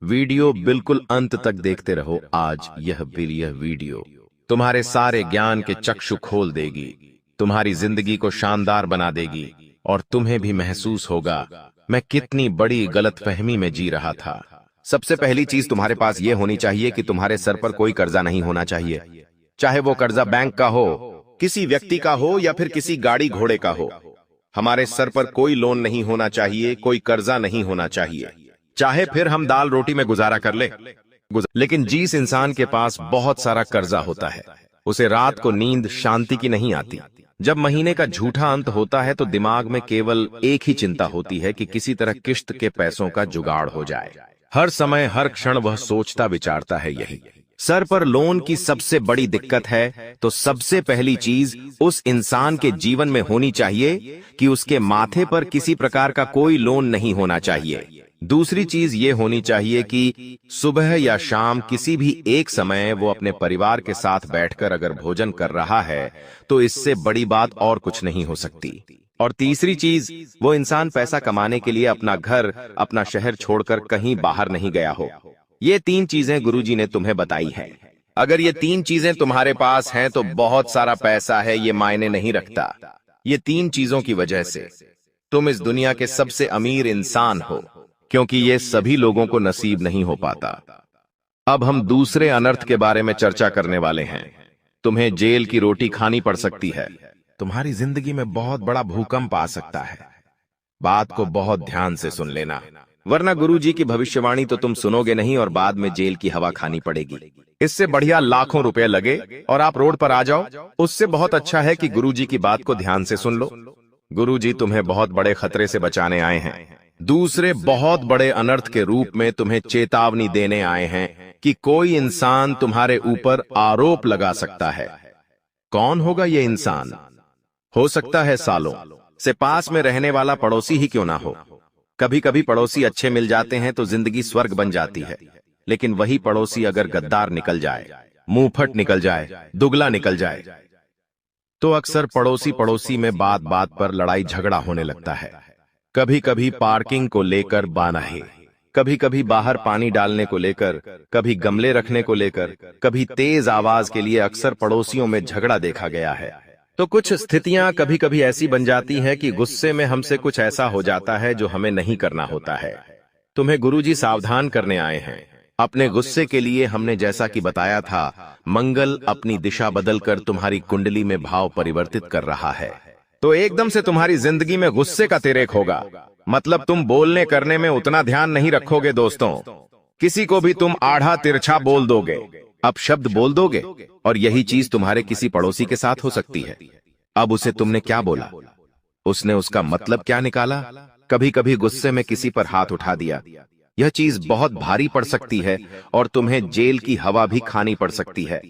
वीडियो बिल्कुल अंत तक देखते रहो। आज यह वीडियो तुम्हारे सारे ज्ञान के चक्षु खोल देगी, तुम्हारी जिंदगी को शानदार बना देगी और तुम्हें भी महसूस होगा मैं कितनी बड़ी गलतफहमी में जी रहा था। सबसे पहली चीज तुम्हारे पास यह होनी चाहिए कि तुम्हारे सर पर कोई कर्जा नहीं होना चाहिए। चाहे वो कर्जा बैंक का हो, किसी व्यक्ति का हो या फिर किसी गाड़ी घोड़े का हो। हमारे सर पर कोई लोन नहीं होना चाहिए, कोई कर्जा नहीं होना चाहिए। चाहे फिर हम दाल रोटी में गुजारा कर ले। लेकिन जिस इंसान के पास बहुत सारा कर्जा होता है, उसे रात को नींद शांति की नहीं आती। जब महीने का झूठा अंत होता है तो दिमाग में केवल एक ही चिंता होती है कि किसी तरह किश्त के पैसों का जुगाड़ हो जाए। हर समय हर क्षण वह सोचता विचारता है यही। सर पर लोन की सबसे बड़ी दिक्कत है तो सबसे पहली चीज उस इंसान के जीवन में होनी चाहिए कि उसके माथे पर किसी प्रकार का कोई लोन नहीं होना चाहिए। दूसरी चीज ये होनी चाहिए कि सुबह या शाम किसी भी एक समय वो अपने परिवार के साथ बैठकर अगर भोजन कर रहा है तो इससे बड़ी बात और कुछ नहीं हो सकती। और तीसरी चीज, वो इंसान पैसा कमाने के लिए अपना घर, अपना शहर छोड़कर कहीं बाहर नहीं गया हो। ये तीन चीजें गुरुजी ने तुम्हें बताई है। अगर ये तीन चीजें तुम्हारे पास हैं तो बहुत सारा पैसा है ये मायने नहीं रखता। ये तीन चीजों की वजह से तुम इस दुनिया के सबसे अमीर इंसान हो, क्योंकि ये सभी लोगों को नसीब नहीं हो पाता। अब हम दूसरे अनर्थ के बारे में चर्चा करने वाले हैं। तुम्हें जेल की रोटी खानी पड़ सकती है। तुम्हारी जिंदगी में बहुत बड़ा भूकंप आ सकता है। बात को बहुत ध्यान से सुन लेना, वरना गुरुजी की भविष्यवाणी तो तुम सुनोगे नहीं और बाद में जेल की हवा खानी पड़ेगी। इससे बढ़िया लाखों रुपए लगे और आप रोड पर आ जाओ, उससे बहुत अच्छा है कि गुरुजी की बात को ध्यान से सुन लो। गुरुजी तुम्हें बहुत बड़े खतरे से बचाने आए हैं। दूसरे बहुत बड़े अनर्थ के रूप में तुम्हें चेतावनी देने आए हैं कि कोई इंसान तुम्हारे ऊपर आरोप लगा सकता है। कौन होगा ये इंसान? हो सकता है सालों से पास में रहने वाला पड़ोसी ही क्यों ना हो। कभी कभी पड़ोसी अच्छे मिल जाते हैं तो जिंदगी स्वर्ग बन जाती है। लेकिन वही पड़ोसी अगर गद्दार निकल जाए, मुंहफट निकल जाए, दुगला निकल जाए, तो अक्सर पड़ोसी पड़ोसी में बात बात पर लड़ाई झगड़ा होने लगता है। कभी कभी पार्किंग को लेकर बानाही, कभी कभी बाहर पानी डालने को लेकर, कभी गमले रखने को लेकर, कभी तेज आवाज के लिए अक्सर पड़ोसियों में झगड़ा देखा गया है। तो कुछ स्थितियां कभी कभी ऐसी बन जाती हैं कि गुस्से में हमसे कुछ ऐसा हो जाता है जो हमें नहीं करना होता है। तुम्हें गुरुजी सावधान करने आए हैं। अपने गुस्से के लिए हमने जैसा कि बताया था, मंगल अपनी दिशा बदलकर तुम्हारी कुंडली में भाव परिवर्तित कर रहा है। तो एकदम से तुम्हारी जिंदगी में गुस्से का तिरेक होगा। मतलब तुम बोलने करने में उतना ध्यान नहीं रखोगे। दोस्तों, किसी को भी तुम आढ़ा तिरछा बोल दोगे, अपशब्द बोल दोगे, और यही चीज तुम्हारे किसी पड़ोसी के साथ हो सकती है। अब उसे तुमने क्या बोला, उसने उसका मतलब क्या निकाला। कभी कभी गुस्से में किसी पर हाथ उठा दिया। यह चीज बहुत भारी पड़ सकती है और तुम्हें जेल की हवा भी खानी पड़ सकती है।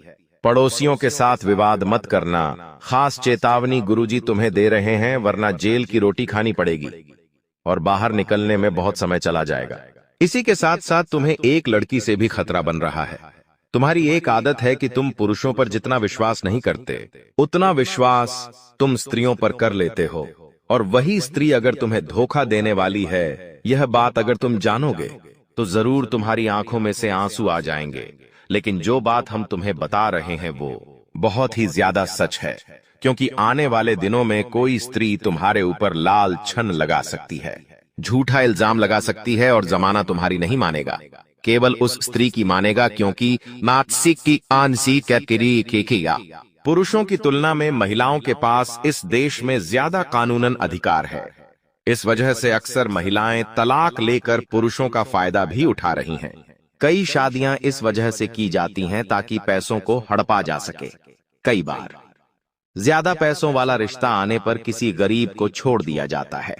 पड़ोसियों के साथ विवाद मत करना, खास चेतावनी गुरुजी तुम्हें दे रहे हैं, वरना जेल की रोटी खानी पड़ेगी और बाहर निकलने में बहुत समय चला जाएगा। इसी के साथ साथ तुम्हें एक लड़की से भी खतरा बन रहा है। तुम्हारी एक आदत है कि तुम पुरुषों पर जितना विश्वास नहीं करते, उतना विश्वास तुम स्त्रियों पर कर लेते हो। और वही स्त्री अगर तुम्हें धोखा देने वाली है, यह बात अगर तुम जानोगे तो जरूर तुम्हारी आंखों में से आंसू आ जाएंगे। लेकिन जो बात हम तुम्हें बता रहे हैं वो बहुत ही ज्यादा सच है। क्योंकि आने वाले दिनों में कोई स्त्री तुम्हारे ऊपर लाल छन लगा सकती है, झूठा इल्जाम लगा सकती है और जमाना तुम्हारी नहीं मानेगा, केवल उस स्त्री की मानेगा, क्योंकि मात्सिक की आंसी कैकिरी केकिया। पुरुषों की तुलना में महिलाओं के पास इस देश में ज्यादा कानूनन अधिकार है। इस वजह से अक्सर महिलाएं तलाक लेकर पुरुषों का फायदा भी उठा रही हैं। कई शादियां इस वजह से की जाती हैं ताकि पैसों को हड़पा जा सके। कई बार ज्यादा पैसों वाला रिश्ता आने पर किसी गरीब को छोड़ दिया जाता है।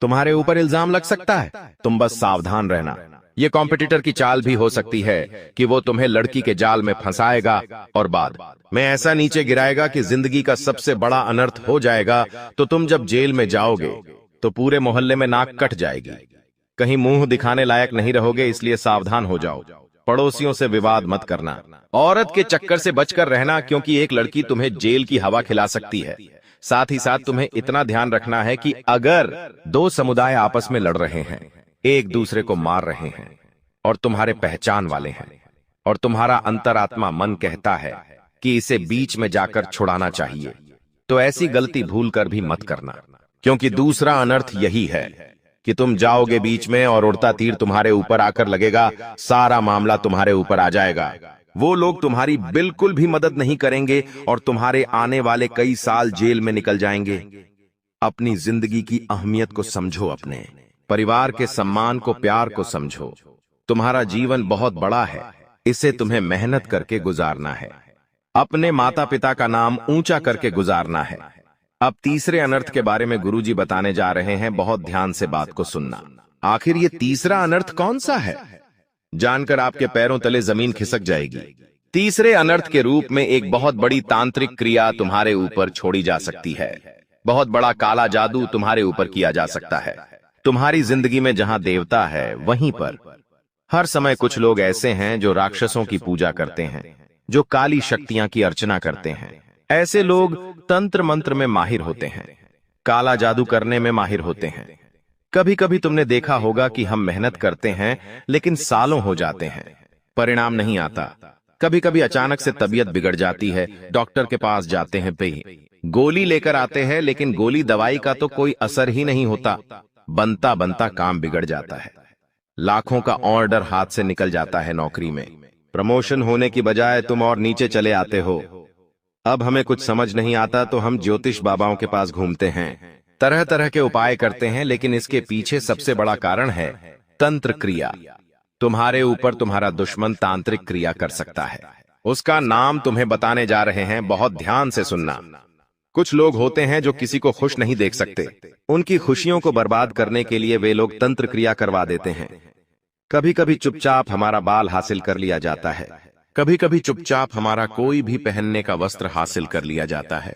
तुम्हारे ऊपर इल्जाम लग सकता है, तुम बस सावधान रहना। ये कॉम्पिटिटर की चाल भी हो सकती है कि वो तुम्हें लड़की के जाल में फंसाएगा और बाद में ऐसा नीचे गिराएगा कि जिंदगी का सबसे बड़ा अनर्थ हो जाएगा। तो तुम जब जेल में जाओगे तो पूरे मोहल्ले में नाक कट जाएगी, कहीं मुंह दिखाने लायक नहीं रहोगे, इसलिए सावधान हो जाओ। पड़ोसियों से विवाद मत करना, औरत के चक्कर से बचकर रहना, क्योंकि एक लड़की तुम्हें जेल की हवा खिला सकती है। साथ ही साथ तुम्हें इतना ध्यान रखना है कि अगर दो समुदाय आपस में लड़ रहे हैं, एक दूसरे को मार रहे हैं और तुम्हारे पहचान वाले हैं, और तुम्हारा अंतरात्मा मन कहता है कि इसे बीच में जाकर छुड़ाना चाहिए, तो ऐसी गलती भूलकर भी मत करना, क्योंकि दूसरा अनर्थ यही है कि तुम जाओगे बीच में और उड़ता तीर तुम्हारे ऊपर आकर लगेगा, सारा मामला तुम्हारे ऊपर आ जाएगा। वो लोग तुम्हारी बिल्कुल भी मदद नहीं करेंगे और तुम्हारे आने वाले कई साल जेल में निकल जाएंगे। अपनी जिंदगी की अहमियत को समझो, अपने परिवार के सम्मान को, प्यार को समझो। तुम्हारा जीवन बहुत बड़ा है, इसे तुम्हें मेहनत करके गुजारना है, अपने माता पिता का नाम ऊंचा करके गुजारना है। अब तीसरे अनर्थ के बारे में गुरुजी बताने जा रहे हैं, बहुत ध्यान से बात को सुनना। आखिर ये तीसरा अनर्थ कौन सा है, जानकर आपके पैरों तले जमीन खिसक जाएगी। तीसरे अनर्थ के रूप में एक बहुत बड़ी तांत्रिक क्रिया तुम्हारे ऊपर छोड़ी जा सकती है। बहुत बड़ा काला जादू तुम्हारे ऊपर किया जा सकता है। तुम्हारी जिंदगी में जहां देवता है, वहीं पर हर समय कुछ लोग ऐसे हैं जो राक्षसों की पूजा करते हैं, जो काली शक्तियां की अर्चना करते हैं। ऐसे लोग तंत्र मंत्र में माहिर होते हैं, काला जादू करने में माहिर होते हैं। कभी कभी तुमने देखा होगा कि हम मेहनत करते हैं लेकिन सालों हो जाते हैं, परिणाम नहीं आता। कभी कभी अचानक से तबीयत बिगड़ जाती है, डॉक्टर के पास जाते हैं, पे गोली लेकर आते हैं, लेकिन गोली दवाई का तो कोई असर ही नहीं होता। बनता बनता काम बिगड़ जाता है, लाखों का ऑर्डर हाथ से निकल जाता है। नौकरी में प्रमोशन होने की बजाय तुम और नीचे चले आते हो। अब हमें कुछ समझ नहीं आता तो हम ज्योतिष बाबाओं के पास घूमते हैं, तरह तरह के उपाय करते हैं, लेकिन इसके पीछे सबसे बड़ा कारण है तंत्र क्रिया। तुम्हारे ऊपर तुम्हारा दुश्मन तांत्रिक क्रिया कर सकता है, उसका नाम तुम्हें बताने जा रहे हैं, बहुत ध्यान से सुनना। कुछ लोग होते हैं जो किसी को खुश नहीं देख सकते, उनकी खुशियों को बर्बाद करने के लिए वे लोग तंत्र क्रिया करवा देते हैं। कभी कभी चुपचाप हमारा बाल हासिल कर लिया जाता है, कभी कभी चुपचाप हमारा कोई भी पहनने का वस्त्र हासिल कर लिया जाता है,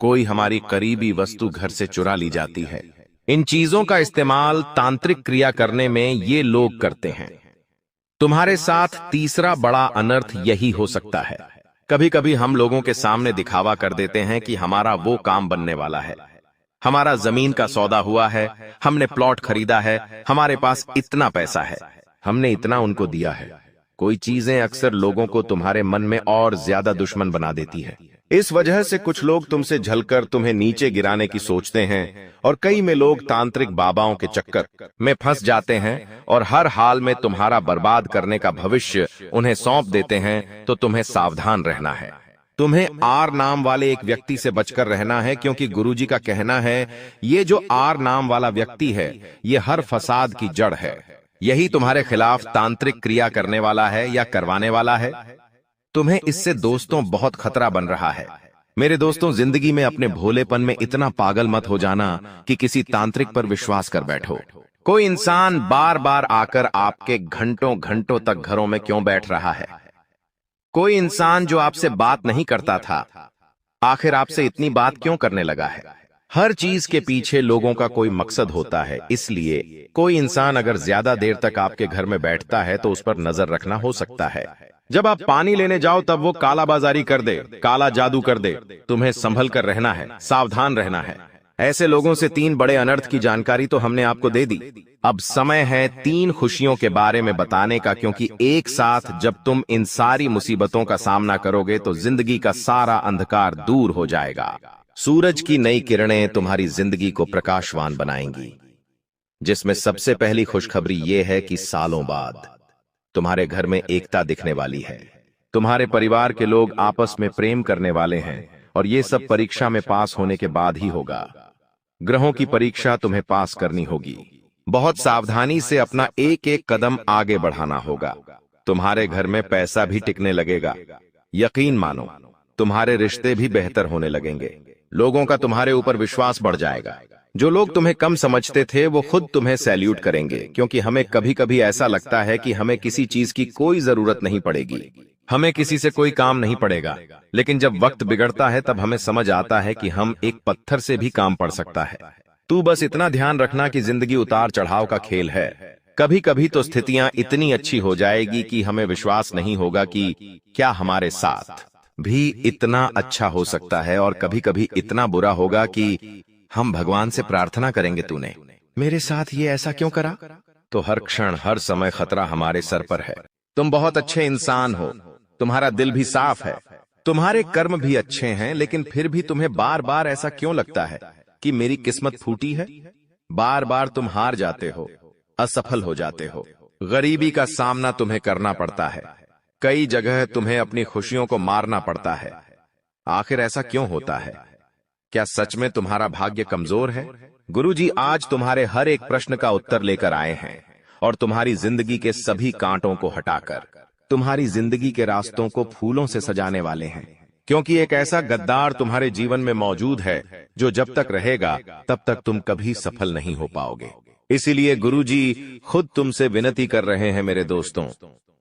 कोई हमारी करीबी वस्तु घर से चुरा ली जाती है। इन चीजों का इस्तेमाल तांत्रिक क्रिया करने में ये लोग करते हैं। तुम्हारे साथ तीसरा बड़ा अनर्थ यही हो सकता है। कभी कभी हम लोगों के सामने दिखावा कर देते हैं कि हमारा वो काम बनने वाला है, हमारा जमीन का सौदा हुआ है, हमने प्लॉट खरीदा है, हमारे पास इतना पैसा है, हमने इतना उनको दिया है। कोई चीजें अक्सर लोगों को तुम्हारे मन में और ज्यादा दुश्मन बना देती है। इस वजह से कुछ लोग तुमसे झलकर तुम्हें नीचे गिराने की सोचते हैं, और कई में लोग तांत्रिक बाबाओं के चक्कर में फंस जाते हैं और हर हाल में तुम्हारा बर्बाद करने का भविष्य उन्हें सौंप देते हैं। तो तुम्हें सावधान रहना है। तुम्हें आर नाम वाले एक व्यक्ति से बचकर रहना है, क्योंकि गुरुजी का कहना है ये जो आर नाम वाला व्यक्ति है, ये हर फसाद की जड़ है। यही तुम्हारे खिलाफ तांत्रिक क्रिया करने वाला है या करवाने वाला है। तुम्हें इससे दोस्तों बहुत खतरा बन रहा है। मेरे दोस्तों, जिंदगी में अपने भोलेपन में इतना पागल मत हो जाना कि किसी तांत्रिक पर विश्वास कर बैठो। कोई इंसान बार बार आकर आपके घंटों घंटों तक घरों में क्यों बैठ रहा है? कोई इंसान जो आपसे बात नहीं करता था, आखिर आपसे इतनी बात क्यों करने लगा है? हर चीज के पीछे लोगों का कोई मकसद होता है, इसलिए कोई इंसान अगर ज्यादा देर तक आपके घर में बैठता है तो उस पर नजर रखना हो सकता है। जब आप पानी लेने जाओ तब वो काला बाजारी कर दे, काला जादू कर दे। तुम्हें संभल कर रहना है, सावधान रहना है। ऐसे लोगों से 3 बड़े अनर्थ की जानकारी तो हमने आपको दे दी। अब समय है 3 खुशियों के बारे में बताने का, क्योंकि एक साथ जब तुम इन सारी मुसीबतों का सामना करोगे तो जिंदगी का सारा अंधकार दूर हो जाएगा। सूरज की नई किरणें तुम्हारी जिंदगी को प्रकाशवान बनाएंगी, जिसमें सबसे पहली खुशखबरी यह है कि सालों बाद तुम्हारे घर में एकता दिखने वाली है। तुम्हारे परिवार के लोग आपस में प्रेम करने वाले हैं और ये सब परीक्षा में पास होने के बाद ही होगा। ग्रहों की परीक्षा तुम्हें पास करनी होगी। बहुत सावधानी से अपना एक एक कदम आगे बढ़ाना होगा। तुम्हारे घर में पैसा भी टिकने लगेगा। यकीन मानो, तुम्हारे रिश्ते भी बेहतर होने लगेंगे। लोगों का तुम्हारे ऊपर विश्वास बढ़ जाएगा। जो लोग तुम्हें कम समझते थे वो खुद तुम्हें सैल्यूट करेंगे, क्योंकि हमें कभी कभी ऐसा लगता है कि हमें किसी चीज की कोई जरूरत नहीं पड़ेगी, हमें किसी से कोई काम नहीं पड़ेगा। लेकिन जब वक्त बिगड़ता है तब हमें समझ आता है कि हम एक पत्थर से भी काम पड़ सकता है। तू बस इतना ध्यान रखना कि जिंदगी उतार चढ़ाव का खेल है। कभी कभी तो स्थितियां इतनी अच्छी हो जाएगी कि हमें विश्वास नहीं होगा कि क्या हमारे साथ भी इतना अच्छा हो सकता है, और कभी कभी इतना बुरा होगा कि हम भगवान से प्रार्थना करेंगे, तूने मेरे साथ ये ऐसा क्यों करा। तो हर क्षण हर समय खतरा हमारे सर पर है। तुम बहुत अच्छे इंसान हो, तुम्हारा दिल भी साफ है, तुम्हारे कर्म भी अच्छे हैं, लेकिन फिर भी तुम्हें बार बार ऐसा क्यों लगता है कि मेरी किस्मत फूटी है। बार बार तुम हार जाते हो, असफल हो जाते हो, गरीबी का सामना तुम्हें करना पड़ता है, कई जगह तुम्हें अपनी खुशियों को मारना पड़ता है। आखिर ऐसा क्यों होता है? क्या सच में तुम्हारा भाग्य कमजोर है? गुरुजी आज तुम्हारे हर एक प्रश्न का उत्तर लेकर आए हैं और तुम्हारी जिंदगी के सभी कांटों को हटाकर तुम्हारी जिंदगी के रास्तों को फूलों से सजाने वाले हैं। क्योंकि एक ऐसा गद्दार तुम्हारे जीवन में मौजूद है जो जब तक रहेगा तब तक तुम कभी सफल नहीं हो पाओगे। इसीलिए गुरुजी खुद तुमसे विनती कर रहे हैं, मेरे दोस्तों,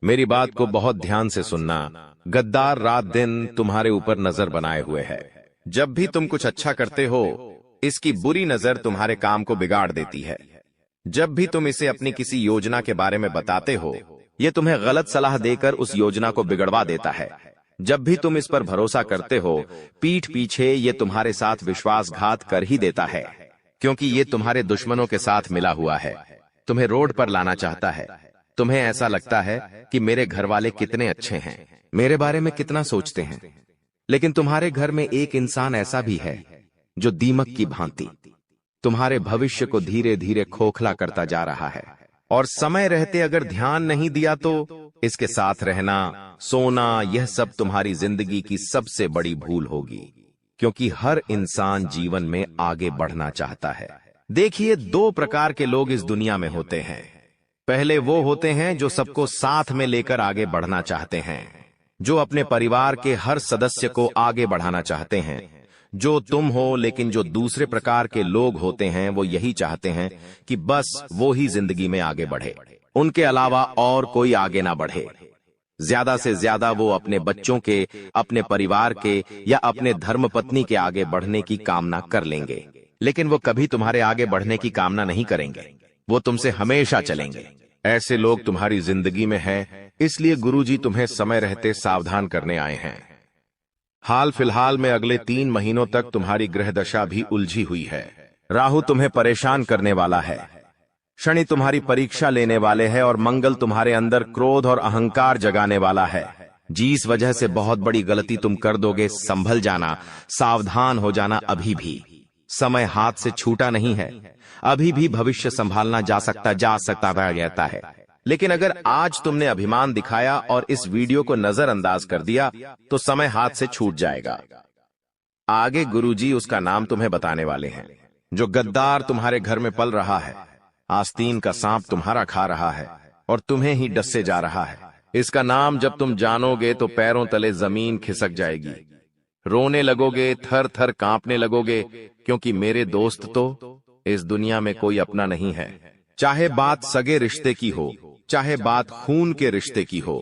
मेरी बात को बहुत ध्यान से सुनना। गद्दार रात दिन तुम्हारे ऊपर नजर बनाए हुए है। जब भी तुम कुछ अच्छा करते हो, इसकी बुरी नजर तुम्हारे काम को बिगाड़ देती है। जब भी तुम इसे अपनी किसी योजना के बारे में बताते हो, यह तुम्हें गलत सलाह देकर उस योजना को बिगड़वा देता है। जब भी तुम इस पर भरोसा करते हो, पीठ पीछे ये तुम्हारे साथ विश्वासघात कर ही देता है, क्योंकि ये तुम्हारे दुश्मनों के साथ मिला हुआ है। तुम्हें रोड पर लाना चाहता है। तुम्हें ऐसा लगता है कि मेरे घर वाले कितने अच्छे हैं, मेरे बारे में कितना सोचते हैं। लेकिन तुम्हारे घर में एक इंसान ऐसा भी है जो दीमक की भांति तुम्हारे भविष्य को धीरे धीरे खोखला करता जा रहा है। और समय रहते अगर ध्यान नहीं दिया तो इसके साथ रहना, सोना, यह सब तुम्हारी जिंदगी की सबसे बड़ी भूल होगी। क्योंकि हर इंसान जीवन में आगे बढ़ना चाहता है। देखिए, दो प्रकार के लोग इस दुनिया में होते हैं। पहले वो होते हैं जो सबको साथ में लेकर आगे बढ़ना चाहते हैं, जो अपने परिवार के हर सदस्य को आगे बढ़ाना चाहते हैं, जो तुम हो। लेकिन जो दूसरे प्रकार के लोग होते हैं वो यही चाहते हैं कि बस वो ही जिंदगी में आगे बढ़े, उनके अलावा और कोई आगे ना बढ़े। ज्यादा से ज्यादा वो अपने बच्चों के, अपने परिवार के या अपने धर्मपत्नी के आगे बढ़ने की कामना कर लेंगे, लेकिन वो कभी तुम्हारे आगे बढ़ने की कामना नहीं करेंगे। वो तुमसे हमेशा चलेंगे। ऐसे लोग तुम्हारी जिंदगी में हैं, इसलिए गुरुजी तुम्हें समय रहते सावधान करने आए हैं। हाल फिलहाल में अगले 3 महीनों तक तुम्हारी ग्रह दशा भी उलझी हुई है। राहु तुम्हें परेशान करने वाला है, शनि तुम्हारी परीक्षा लेने वाले हैं और मंगल तुम्हारे अंदर क्रोध और अहंकार जगाने वाला है। जिस वजह से बहुत बड़ी गलती तुम कर दोगे, संभल जाना, सावधान हो जाना। अभी भी समय हाथ से छूटा नहीं है, अभी भी भविष्य संभालना जा सकता रहता है। लेकिन अगर आज तुमने अभिमान दिखाया और इस वीडियो को नजरअंदाज कर दिया तो समय हाथ से छूट जाएगा। आगे गुरुजी उसका नाम तुम्हें बताने वाले हैं जो गद्दार तुम्हारे घर में पल रहा है। आस्तीन का सांप तुम्हारा खा रहा है और तुम्हें ही डसे जा रहा है। इसका नाम जब तुम जानोगे तो पैरों तले जमीन खिसक जाएगी, रोने लगोगे, थर थर कांपने लगोगे, क्योंकि मेरे दोस्त तो इस दुनिया में कोई अपना नहीं है। चाहे बात सगे रिश्ते की हो, चाहे बात खून के रिश्ते की हो,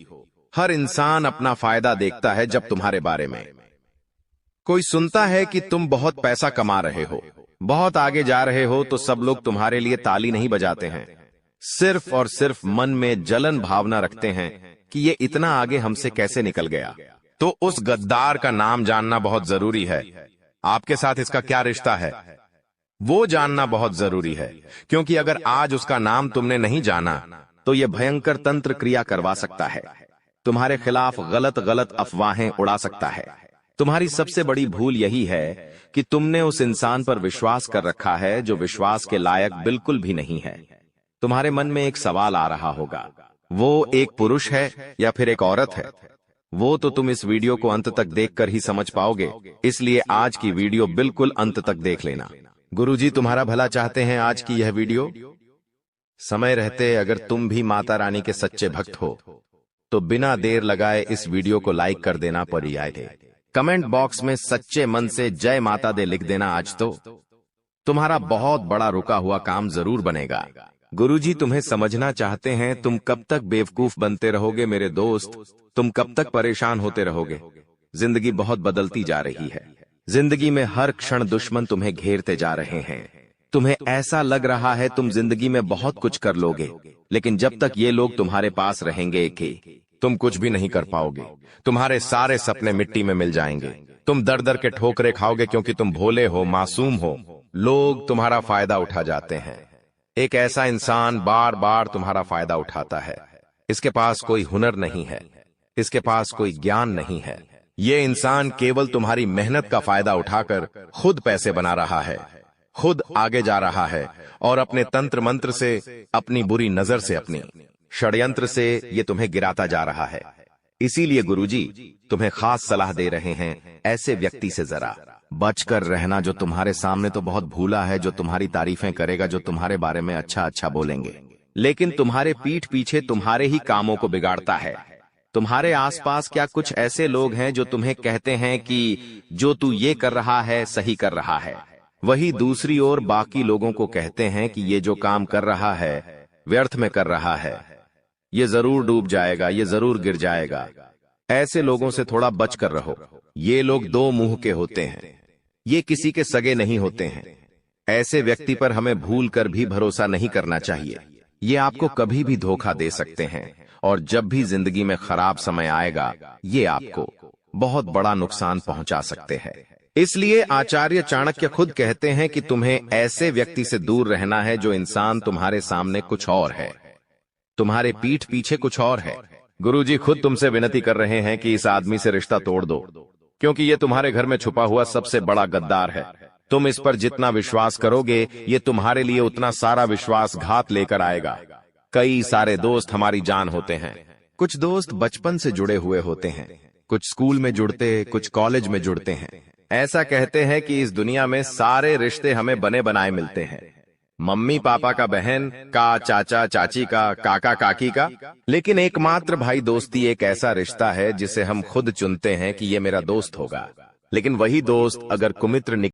हर इंसान अपना फायदा देखता है। जब तुम्हारे बारे में कोई सुनता है कि तुम बहुत पैसा कमा रहे हो, बहुत आगे जा रहे हो, तो सब लोग तुम्हारे लिए ताली नहीं बजाते हैं, सिर्फ और सिर्फ मन में जलन भावना रखते हैं कि ये इतना आगे हमसे कैसे निकल गया। तो उस गद्दार का नाम जानना बहुत जरूरी है। आपके साथ इसका क्या रिश्ता है वो जानना बहुत जरूरी है, क्योंकि अगर आज उसका नाम तुमने नहीं जाना तो यह भयंकर तंत्र क्रिया करवा सकता है, तुम्हारे खिलाफ गलत गलत अफवाहें उड़ा सकता है। तुम्हारी सबसे बड़ी भूल यही है कि तुमने उस इंसान पर विश्वास कर रखा है जो विश्वास के लायक बिल्कुल भी नहीं है। तुम्हारे मन में एक सवाल आ रहा होगा, वो एक पुरुष है या फिर एक औरत है? वो तो तुम इस वीडियो को अंत तक देखकर ही समझ पाओगे, इसलिए आज की वीडियो बिल्कुल अंत तक देख लेना। गुरुजी तुम्हारा भला चाहते हैं आज की यह वीडियो। समय रहते अगर तुम भी माता रानी के सच्चे भक्त हो तो बिना देर लगाए इस वीडियो को लाइक कर देना परियाय। कमेंट बॉक्स में सच्चे मन से जय माता दे लिख देना। आज तो तुम्हारा बहुत बड़ा रुका हुआ काम जरूर बनेगा। गुरुजी तुम्हें समझना चाहते हैं, तुम कब तक बेवकूफ बनते रहोगे मेरे दोस्त? तुम कब तक परेशान होते रहोगे? जिंदगी बहुत बदलती जा रही है। जिंदगी में हर क्षण दुश्मन तुम्हें घेरते जा रहे हैं। तुम्हें ऐसा लग रहा है तुम जिंदगी में बहुत कुछ कर लोगे, लेकिन जब तक ये लोग तुम्हारे पास रहेंगे कि तुम कुछ भी नहीं कर पाओगे। तुम्हारे सारे सपने मिट्टी में मिल जाएंगे। तुम दर दर के ठोकरे खाओगे क्योंकि तुम भोले हो, मासूम हो। लोग तुम्हारा फायदा उठा जाते हैं। एक ऐसा इंसान बार बार तुम्हारा फायदा उठाता है। इसके पास कोई हुनर नहीं है, इसके पास कोई ज्ञान नहीं है। ये इंसान केवल तुम्हारी मेहनत का फायदा उठाकर खुद पैसे बना रहा है, खुद आगे जा रहा है और अपने तंत्र मंत्र से, अपनी बुरी नजर से, अपनी षड्यंत्र से ये तुम्हें गिराता जा रहा है। इसीलिए गुरुजी तुम्हें खास सलाह दे रहे हैं, ऐसे व्यक्ति से जरा बचकर रहना जो तुम्हारे सामने तो बहुत भूला है, जो तुम्हारी तारीफें करेगा, जो तुम्हारे बारे में अच्छा अच्छा बोलेंगे, लेकिन तुम्हारे पीठ पीछे तुम्हारे ही कामों को बिगाड़ता है। तुम्हारे आसपास क्या कुछ ऐसे लोग हैं जो तुम्हें कहते हैं कि जो तू ये कर रहा है सही कर रहा है, वही दूसरी ओर बाकी लोगों को कहते हैं कि ये जो काम कर रहा है व्यर्थ में कर रहा है, ये जरूर डूब जाएगा, ये जरूर गिर जाएगा। ऐसे लोगों से थोड़ा बचकर रहो। ये लोग दो मुंह के होते हैं, ये किसी के सगे नहीं होते हैं। ऐसे व्यक्ति पर हमें भूल कर भी भरोसा नहीं करना चाहिए। ये आपको कभी भी धोखा दे सकते हैं और जब भी जिंदगी में खराब समय आएगा ये आपको बहुत बड़ा नुकसान पहुंचा सकते हैं। इसलिए आचार्य चाणक्य खुद कहते हैं कि तुम्हें ऐसे व्यक्ति से दूर रहना है जो इंसान तुम्हारे सामने कुछ और है, तुम्हारे पीठ पीछे कुछ और है। गुरुजी खुद तुमसे विनती कर रहे हैं कि इस आदमी से रिश्ता तोड़ दो, क्योंकि ये तुम्हारे घर में छुपा हुआ सबसे बड़ा गद्दार है। तुम इस पर जितना विश्वास करोगे ये तुम्हारे लिए उतना सारा विश्वासघात लेकर आएगा। कई सारे दोस्त हमारी जान होते हैं। कुछ दोस्त बचपन से जुड़े हुए होते हैं, कुछ स्कूल में जुड़ते, कुछ कॉलेज में जुड़ते हैं। ऐसा कहते हैं कि इस दुनिया में सारे रिश्ते हमें बने बनाए मिलते हैं, मम्मी पापा का, बहन का, चाचा चाची का, काका काकी का, लेकिन एकमात्र भाई दोस्ती एक ऐसा रिश्ता है जिसे हम खुद चुनते हैं कि ये मेरा दोस्त होगा। लेकिन वही दोस्त अगर कुमित्र